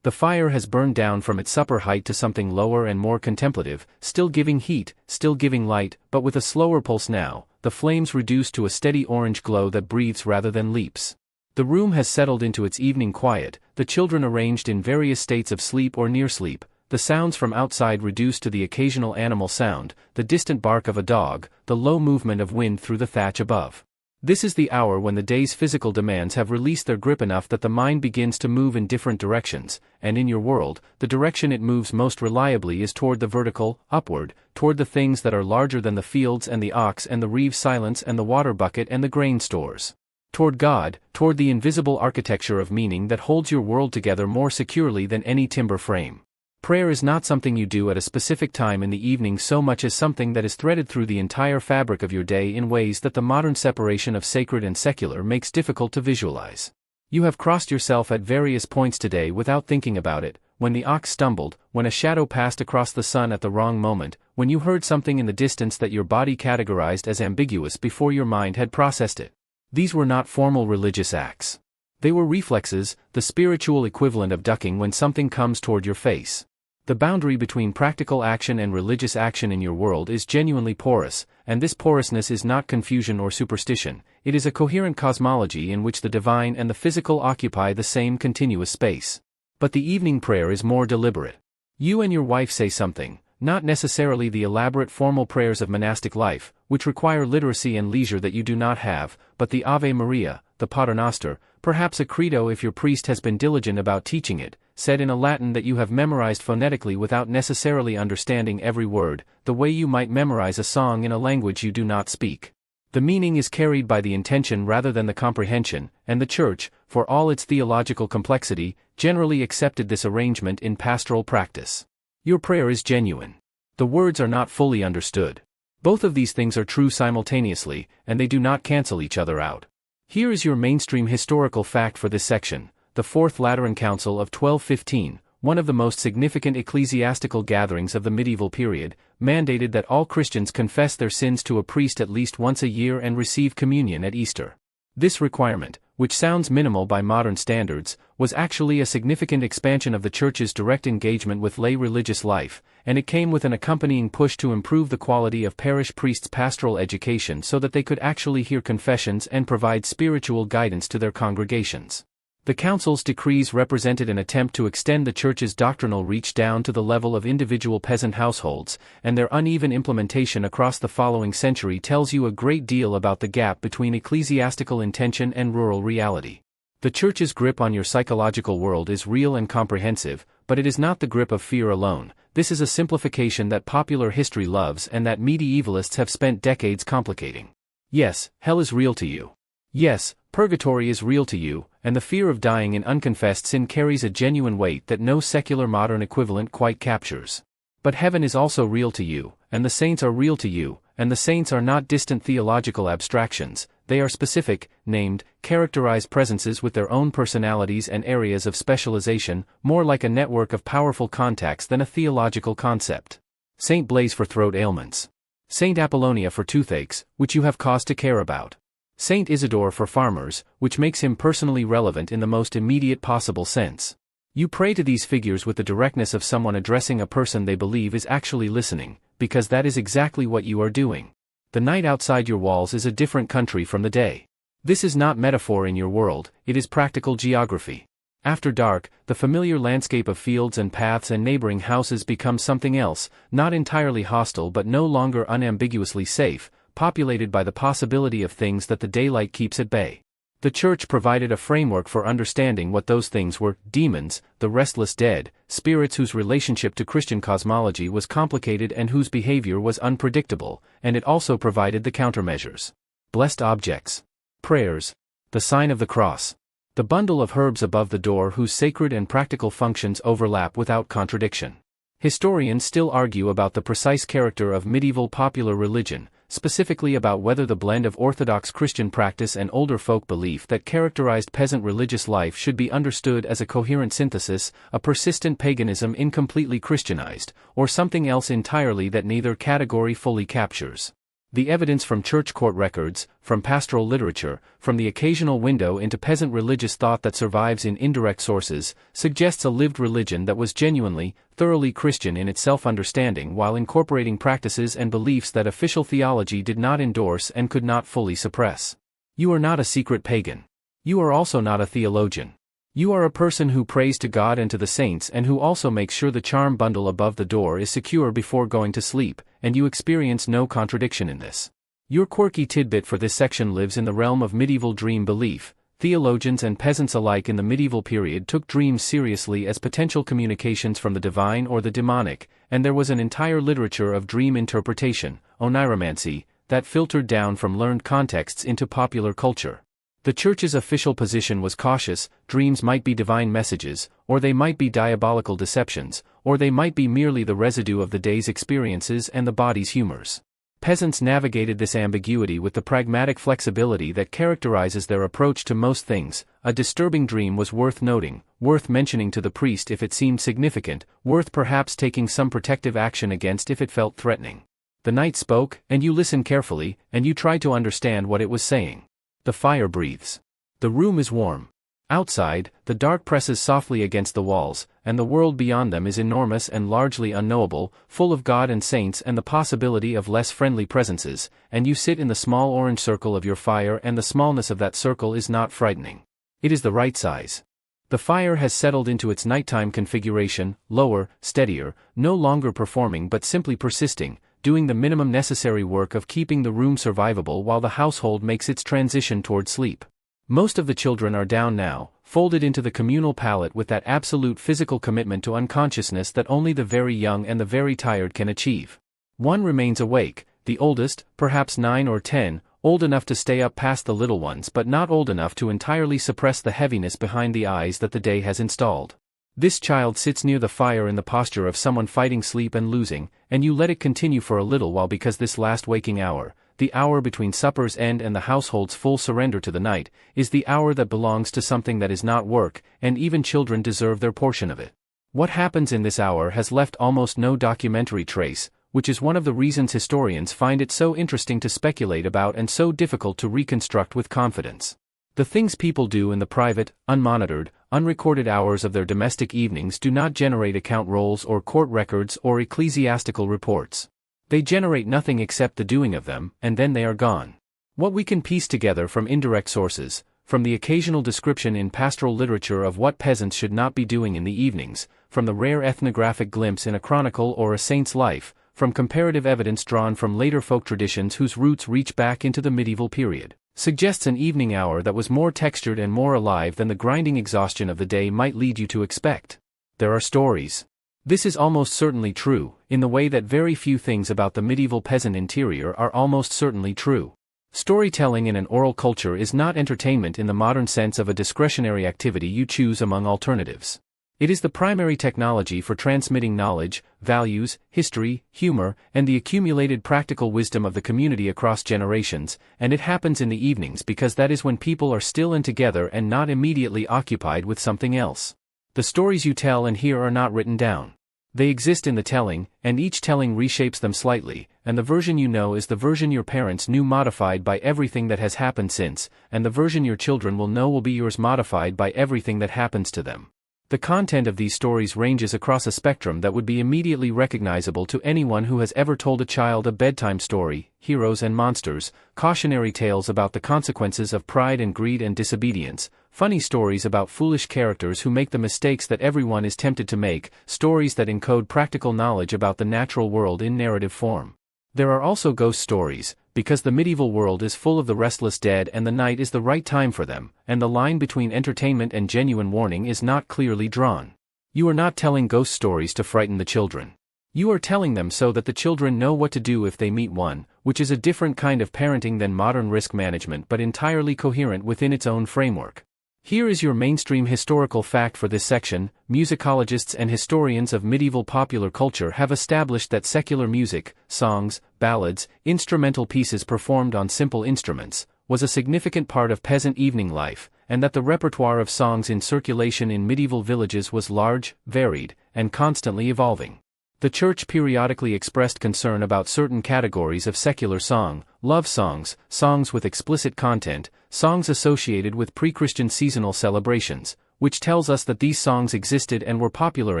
The fire has burned down from its upper height to something lower and more contemplative, still giving heat, still giving light, but with a slower pulse now, the flames reduced to a steady orange glow that breathes rather than leaps. The room has settled into its evening quiet, the children arranged in various states of sleep or near sleep, the sounds from outside reduced to the occasional animal sound, the distant bark of a dog, the low movement of wind through the thatch above. This is the hour when the day's physical demands have released their grip enough that the mind begins to move in different directions, and in your world, the direction it moves most reliably is toward the vertical, upward, toward the things that are larger than the fields and the ox and the reeve silence and the water bucket and the grain stores. Toward God, toward the invisible architecture of meaning that holds your world together more securely than any timber frame. Prayer is not something you do at a specific time in the evening so much as something that is threaded through the entire fabric of your day in ways that the modern separation of sacred and secular makes difficult to visualize. You have crossed yourself at various points today without thinking about it, when the ox stumbled, when a shadow passed across the sun at the wrong moment, when you heard something in the distance that your body categorized as ambiguous before your mind had processed it. These were not formal religious acts. They were reflexes, the spiritual equivalent of ducking when something comes toward your face. The boundary between practical action and religious action in your world is genuinely porous, and this porousness is not confusion or superstition, it is a coherent cosmology in which the divine and the physical occupy the same continuous space. But the evening prayer is more deliberate. You and your wife say something, not necessarily the elaborate formal prayers of monastic life, which require literacy and leisure that you do not have, but the Ave Maria, the Pater Noster, perhaps a credo if your priest has been diligent about teaching it, said in a Latin that you have memorized phonetically without necessarily understanding every word, the way you might memorize a song in a language you do not speak. The meaning is carried by the intention rather than the comprehension, and the Church, for all its theological complexity, generally accepted this arrangement in pastoral practice. Your prayer is genuine. The words are not fully understood. Both of these things are true simultaneously, and they do not cancel each other out. Here is your mainstream historical fact for this section. The Fourth Lateran Council of 1215, one of the most significant ecclesiastical gatherings of the medieval period, mandated that all Christians confess their sins to a priest at least once a year and receive communion at Easter. This requirement, which sounds minimal by modern standards, was actually a significant expansion of the Church's direct engagement with lay religious life, and it came with an accompanying push to improve the quality of parish priests' pastoral education so that they could actually hear confessions and provide spiritual guidance to their congregations. The Council's decrees represented an attempt to extend the Church's doctrinal reach down to the level of individual peasant households, and their uneven implementation across the following century tells you a great deal about the gap between ecclesiastical intention and rural reality. The Church's grip on your psychological world is real and comprehensive, but it is not the grip of fear alone. This is a simplification that popular history loves and that medievalists have spent decades complicating. Yes, hell is real to you. Yes, purgatory is real to you, and the fear of dying in unconfessed sin carries a genuine weight that no secular modern equivalent quite captures. But heaven is also real to you, and the saints are real to you, and the saints are not distant theological abstractions, They are specific, named, characterized presences with their own personalities and areas of specialization, more like a network of powerful contacts than a theological concept. Saint Blaise for throat ailments. Saint Apollonia for toothaches, which you have cause to care about. Saint Isidore for farmers, which makes him personally relevant in the most immediate possible sense. You pray to these figures with the directness of someone addressing a person they believe is actually listening, because that is exactly what you are doing. The night outside your walls is a different country from the day. This is not metaphor in your world, it is practical geography. After dark, the familiar landscape of fields and paths and neighboring houses becomes something else, not entirely hostile but no longer unambiguously safe, populated by the possibility of things that the daylight keeps at bay. The Church provided a framework for understanding what those things were: demons, the restless dead, spirits whose relationship to Christian cosmology was complicated and whose behavior was unpredictable, and it also provided the countermeasures. Blessed objects. Prayers. The sign of the cross. The bundle of herbs above the door whose sacred and practical functions overlap without contradiction. Historians still argue about the precise character of medieval popular religion, specifically about whether the blend of Orthodox Christian practice and older folk belief that characterized peasant religious life should be understood as a coherent synthesis, a persistent paganism incompletely Christianized, or something else entirely that neither category fully captures. The evidence from church court records, from pastoral literature, from the occasional window into peasant religious thought that survives in indirect sources, suggests a lived religion that was genuinely, thoroughly Christian in its self-understanding while incorporating practices and beliefs that official theology did not endorse and could not fully suppress. You are not a secret pagan. You are also not a theologian. You are a person who prays to God and to the saints and who also makes sure the charm bundle above the door is secure before going to sleep, and you experience no contradiction in this. Your quirky tidbit for this section lives in the realm of medieval dream belief. Theologians and peasants alike in the medieval period took dreams seriously as potential communications from the divine or the demonic, and there was an entire literature of dream interpretation, oniromancy, that filtered down from learned contexts into popular culture. The Church's official position was cautious: dreams might be divine messages, or they might be diabolical deceptions, or they might be merely the residue of the day's experiences and the body's humors. Peasants navigated this ambiguity with the pragmatic flexibility that characterizes their approach to most things. A disturbing dream was worth noting, worth mentioning to the priest if it seemed significant, worth perhaps taking some protective action against if it felt threatening. The night spoke, and you listened carefully, and you tried to understand what it was saying. The fire breathes. The room is warm. Outside, the dark presses softly against the walls, and the world beyond them is enormous and largely unknowable, full of God and saints and the possibility of less friendly presences, and you sit in the small orange circle of your fire, and the smallness of that circle is not frightening. It is the right size. The fire has settled into its nighttime configuration, lower, steadier, no longer performing but simply persisting, doing the minimum necessary work of keeping the room survivable while the household makes its transition toward sleep. Most of the children are down now, folded into the communal pallet with that absolute physical commitment to unconsciousness that only the very young and the very tired can achieve. One remains awake, the oldest, perhaps 9 or 10, old enough to stay up past the little ones but not old enough to entirely suppress the heaviness behind the eyes that the day has installed. This child sits near the fire in the posture of someone fighting sleep and losing, and you let it continue for a little while because this last waking hour, the hour between supper's end and the household's full surrender to the night, is the hour that belongs to something that is not work, and even children deserve their portion of it. What happens in this hour has left almost no documentary trace, which is one of the reasons historians find it so interesting to speculate about and so difficult to reconstruct with confidence. The things people do in the private, unmonitored, unrecorded hours of their domestic evenings do not generate account rolls or court records or ecclesiastical reports. They generate nothing except the doing of them, and then they are gone. What we can piece together from indirect sources, from the occasional description in pastoral literature of what peasants should not be doing in the evenings, from the rare ethnographic glimpse in a chronicle or a saint's life, from comparative evidence drawn from later folk traditions whose roots reach back into the medieval period, suggests an evening hour that was more textured and more alive than the grinding exhaustion of the day might lead you to expect. There are stories. This is almost certainly true, in the way that very few things about the medieval peasant interior are almost certainly true. Storytelling in an oral culture is not entertainment in the modern sense of a discretionary activity you choose among alternatives. It is the primary technology for transmitting knowledge, values, history, humor, and the accumulated practical wisdom of the community across generations, and it happens in the evenings because that is when people are still and together and not immediately occupied with something else. The stories you tell and hear are not written down. They exist in the telling, and each telling reshapes them slightly, and the version you know is the version your parents knew modified by everything that has happened since, and the version your children will know will be yours modified by everything that happens to them. The content of these stories ranges across a spectrum that would be immediately recognizable to anyone who has ever told a child a bedtime story, heroes and monsters, cautionary tales about the consequences of pride and greed and disobedience, funny stories about foolish characters who make the mistakes that everyone is tempted to make, stories that encode practical knowledge about the natural world in narrative form. There are also ghost stories, because the medieval world is full of the restless dead and the night is the right time for them, and the line between entertainment and genuine warning is not clearly drawn. You are not telling ghost stories to frighten the children. You are telling them so that the children know what to do if they meet one, which is a different kind of parenting than modern risk management but entirely coherent within its own framework. Here is your mainstream historical fact for this section. Musicologists and historians of medieval popular culture have established that secular music, songs, ballads, instrumental pieces performed on simple instruments, was a significant part of peasant evening life, and that the repertoire of songs in circulation in medieval villages was large, varied, and constantly evolving. The Church periodically expressed concern about certain categories of secular song: love songs, songs with explicit content, songs associated with pre-Christian seasonal celebrations, which tells us that these songs existed and were popular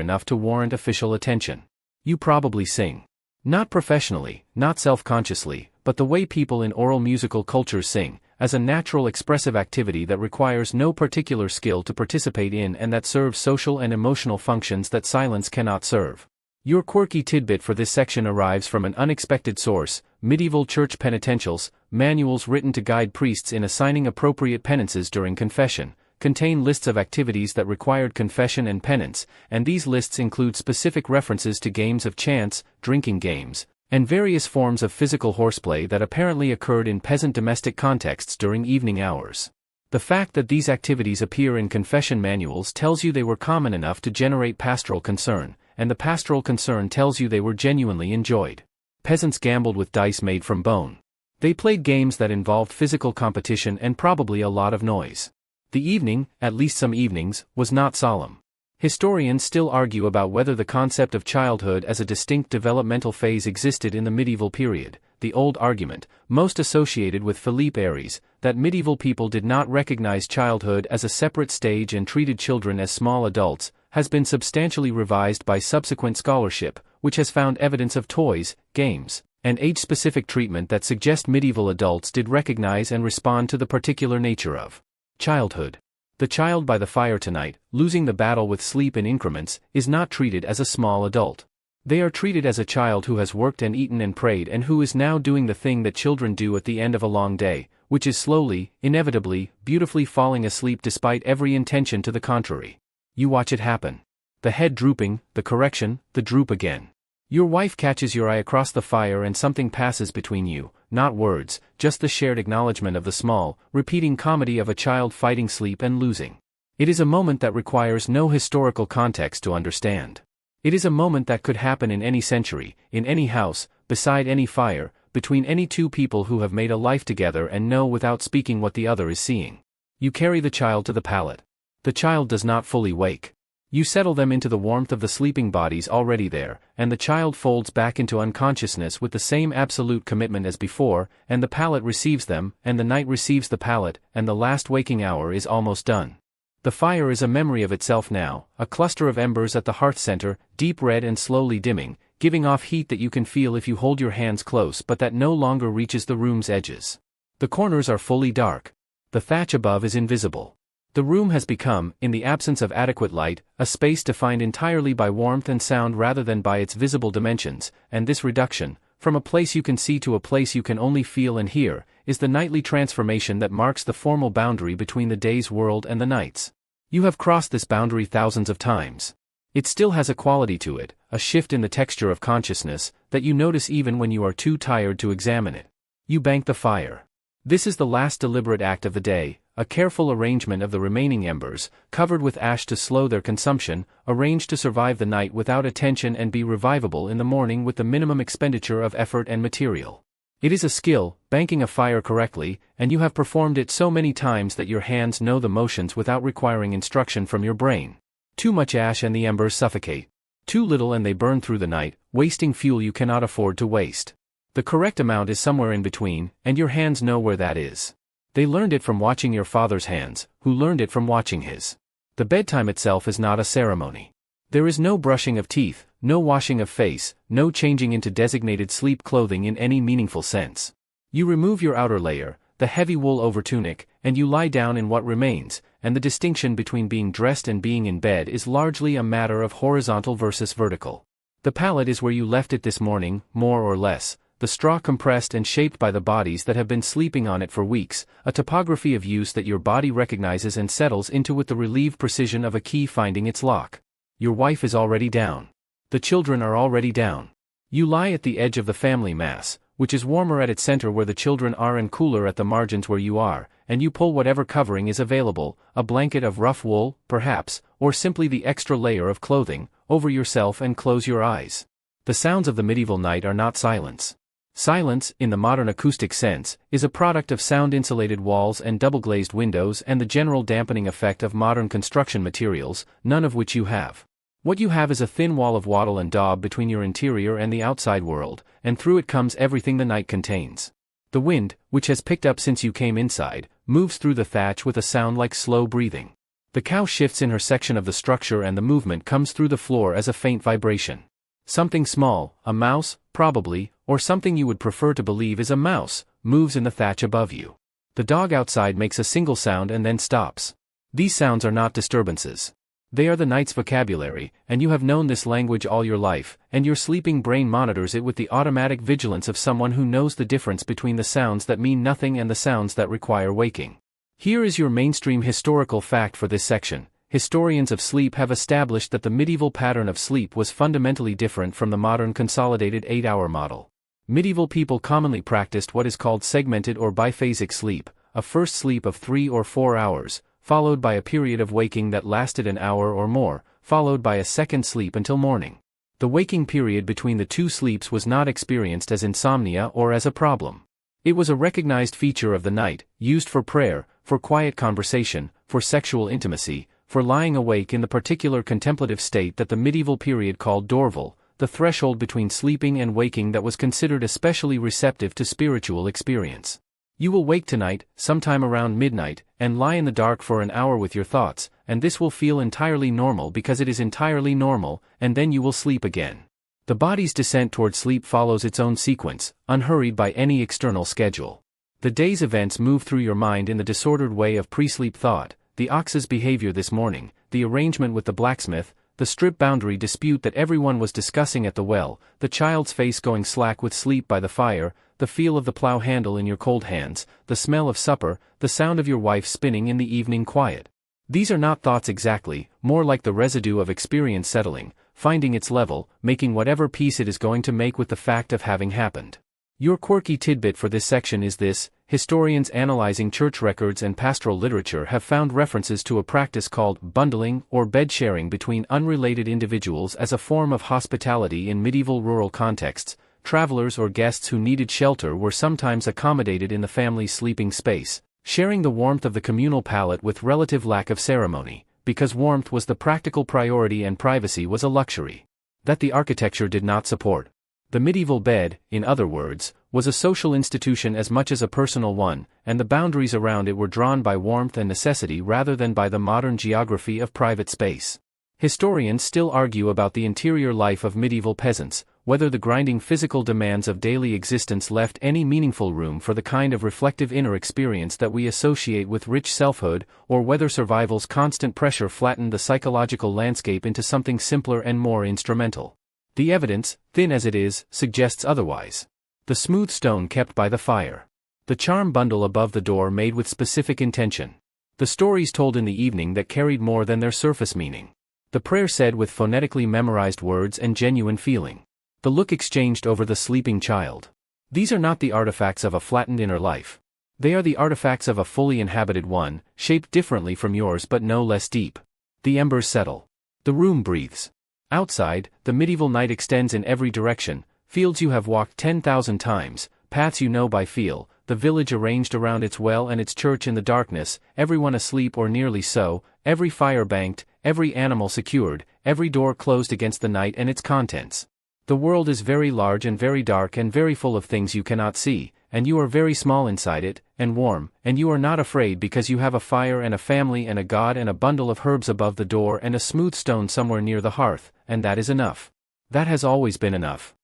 enough to warrant official attention. You probably sing. Not professionally, not self-consciously, but the way people in oral musical cultures sing, as a natural expressive activity that requires no particular skill to participate in and that serves social and emotional functions that silence cannot serve. Your quirky tidbit for this section arrives from an unexpected source: medieval church penitentials, manuals written to guide priests in assigning appropriate penances during confession, contain lists of activities that required confession and penance, and these lists include specific references to games of chance, drinking games, and various forms of physical horseplay that apparently occurred in peasant domestic contexts during evening hours. The fact that these activities appear in confession manuals tells you they were common enough to generate pastoral concern, and the pastoral concern tells you they were genuinely enjoyed. Peasants gambled with dice made from bone. They played games that involved physical competition and probably a lot of noise. The evening, at least some evenings, was not solemn. Historians still argue about whether the concept of childhood as a distinct developmental phase existed in the medieval period. The old argument, most associated with Philippe Aries, that medieval people did not recognize childhood as a separate stage and treated children as small adults, has been substantially revised by subsequent scholarship, which has found evidence of toys, games, and age-specific treatment that suggest medieval adults did recognize and respond to the particular nature of childhood. The child by the fire tonight, losing the battle with sleep in increments, is not treated as a small adult. They are treated as a child who has worked and eaten and prayed and who is now doing the thing that children do at the end of a long day, which is slowly, inevitably, beautifully falling asleep despite every intention to the contrary. You watch it happen. The head drooping, the correction, the droop again. Your wife catches your eye across the fire and something passes between you, not words, just the shared acknowledgement of the small, repeating comedy of a child fighting sleep and losing. It is a moment that requires no historical context to understand. It is a moment that could happen in any century, in any house, beside any fire, between any two people who have made a life together and know without speaking what the other is seeing. You carry the child to the pallet. The child does not fully wake. You settle them into the warmth of the sleeping bodies already there, and the child folds back into unconsciousness with the same absolute commitment as before, and the pallet receives them, and the night receives the pallet, and the last waking hour is almost done. The fire is a memory of itself now, a cluster of embers at the hearth center, deep red and slowly dimming, giving off heat that you can feel if you hold your hands close but that no longer reaches the room's edges. The corners are fully dark. The thatch above is invisible. The room has become, in the absence of adequate light, a space defined entirely by warmth and sound rather than by its visible dimensions, and this reduction, from a place you can see to a place you can only feel and hear, is the nightly transformation that marks the formal boundary between the day's world and the night's. You have crossed this boundary thousands of times. It still has a quality to it, a shift in the texture of consciousness, that you notice even when you are too tired to examine it. You bank the fire. This is the last deliberate act of the day, a careful arrangement of the remaining embers, covered with ash to slow their consumption, arranged to survive the night without attention and be revivable in the morning with the minimum expenditure of effort and material. It is a skill, banking a fire correctly, and you have performed it so many times that your hands know the motions without requiring instruction from your brain. Too much ash and the embers suffocate. Too little and they burn through the night, wasting fuel you cannot afford to waste. The correct amount is somewhere in between, and your hands know where that is. They learned it from watching your father's hands, who learned it from watching his. The bedtime itself is not a ceremony. There is no brushing of teeth, no washing of face, no changing into designated sleep clothing in any meaningful sense. You remove your outer layer, the heavy wool overtunic, and you lie down in what remains, and the distinction between being dressed and being in bed is largely a matter of horizontal versus vertical. The pallet is where you left it this morning, more or less, the straw compressed and shaped by the bodies that have been sleeping on it for weeks, a topography of use that your body recognizes and settles into with the relieved precision of a key finding its lock. Your wife is already down. The children are already down. You lie at the edge of the family mass, which is warmer at its center where the children are and cooler at the margins where you are, and you pull whatever covering is available, a blanket of rough wool, perhaps, or simply the extra layer of clothing, over yourself and close your eyes. The sounds of the medieval night are not silence. Silence, in the modern acoustic sense, is a product of sound-insulated walls and double-glazed windows and the general dampening effect of modern construction materials, none of which you have. What you have is a thin wall of wattle and daub between your interior and the outside world, and through it comes everything the night contains. The wind, which has picked up since you came inside, moves through the thatch with a sound like slow breathing. The cow shifts in her section of the structure and the movement comes through the floor as a faint vibration. Something small, a mouse, probably, or something you would prefer to believe is a mouse, moves in the thatch above you. The dog outside makes a single sound and then stops. These sounds are not disturbances. They are the night's vocabulary, and you have known this language all your life, and your sleeping brain monitors it with the automatic vigilance of someone who knows the difference between the sounds that mean nothing and the sounds that require waking. Here is your mainstream historical fact for this section. Historians of sleep have established that the medieval pattern of sleep was fundamentally different from the modern consolidated 8-hour model. Medieval people commonly practiced what is called segmented or biphasic sleep, a first sleep of 3 or 4 hours, followed by a period of waking that lasted an hour or more, followed by a second sleep until morning. The waking period between the two sleeps was not experienced as insomnia or as a problem. It was a recognized feature of the night, used for prayer, for quiet conversation, for sexual intimacy, for lying awake in the particular contemplative state that the medieval period called Dorval, the threshold between sleeping and waking that was considered especially receptive to spiritual experience. You will wake tonight, sometime around midnight, and lie in the dark for an hour with your thoughts, and this will feel entirely normal because it is entirely normal, and then you will sleep again. The body's descent toward sleep follows its own sequence, unhurried by any external schedule. The day's events move through your mind in the disordered way of pre-sleep thought, the ox's behavior this morning, the arrangement with the blacksmith, the strip boundary dispute that everyone was discussing at the well, the child's face going slack with sleep by the fire, the feel of the plow handle in your cold hands, the smell of supper, the sound of your wife spinning in the evening quiet. These are not thoughts exactly, more like the residue of experience settling, finding its level, making whatever peace it is going to make with the fact of having happened. Your quirky tidbit for this section is this: historians analyzing church records and pastoral literature have found references to a practice called bundling or bed sharing between unrelated individuals as a form of hospitality in medieval rural contexts. Travelers or guests who needed shelter were sometimes accommodated in the family's sleeping space, sharing the warmth of the communal pallet with relative lack of ceremony, because warmth was the practical priority and privacy was a luxury that the architecture did not support. The medieval bed, in other words, was a social institution as much as a personal one, and the boundaries around it were drawn by warmth and necessity rather than by the modern geography of private space. Historians still argue about the interior life of medieval peasants, whether the grinding physical demands of daily existence left any meaningful room for the kind of reflective inner experience that we associate with rich selfhood, or whether survival's constant pressure flattened the psychological landscape into something simpler and more instrumental. The evidence, thin as it is, suggests otherwise. The smooth stone kept by the fire. The charm bundle above the door made with specific intention. The stories told in the evening that carried more than their surface meaning. The prayer said with phonetically memorized words and genuine feeling. The look exchanged over the sleeping child. These are not the artifacts of a flattened inner life. They are the artifacts of a fully inhabited one, shaped differently from yours but no less deep. The embers settle. The room breathes. Outside, the medieval night extends in every direction, fields you have walked 10,000 times, paths you know by feel, the village arranged around its well and its church in the darkness, everyone asleep or nearly so, every fire banked, every animal secured, every door closed against the night and its contents. The world is very large and very dark and very full of things you cannot see, and you are very small inside it, and warm, and you are not afraid because you have a fire and a family and a God and a bundle of herbs above the door and a smooth stone somewhere near the hearth, and that is enough. That has always been enough.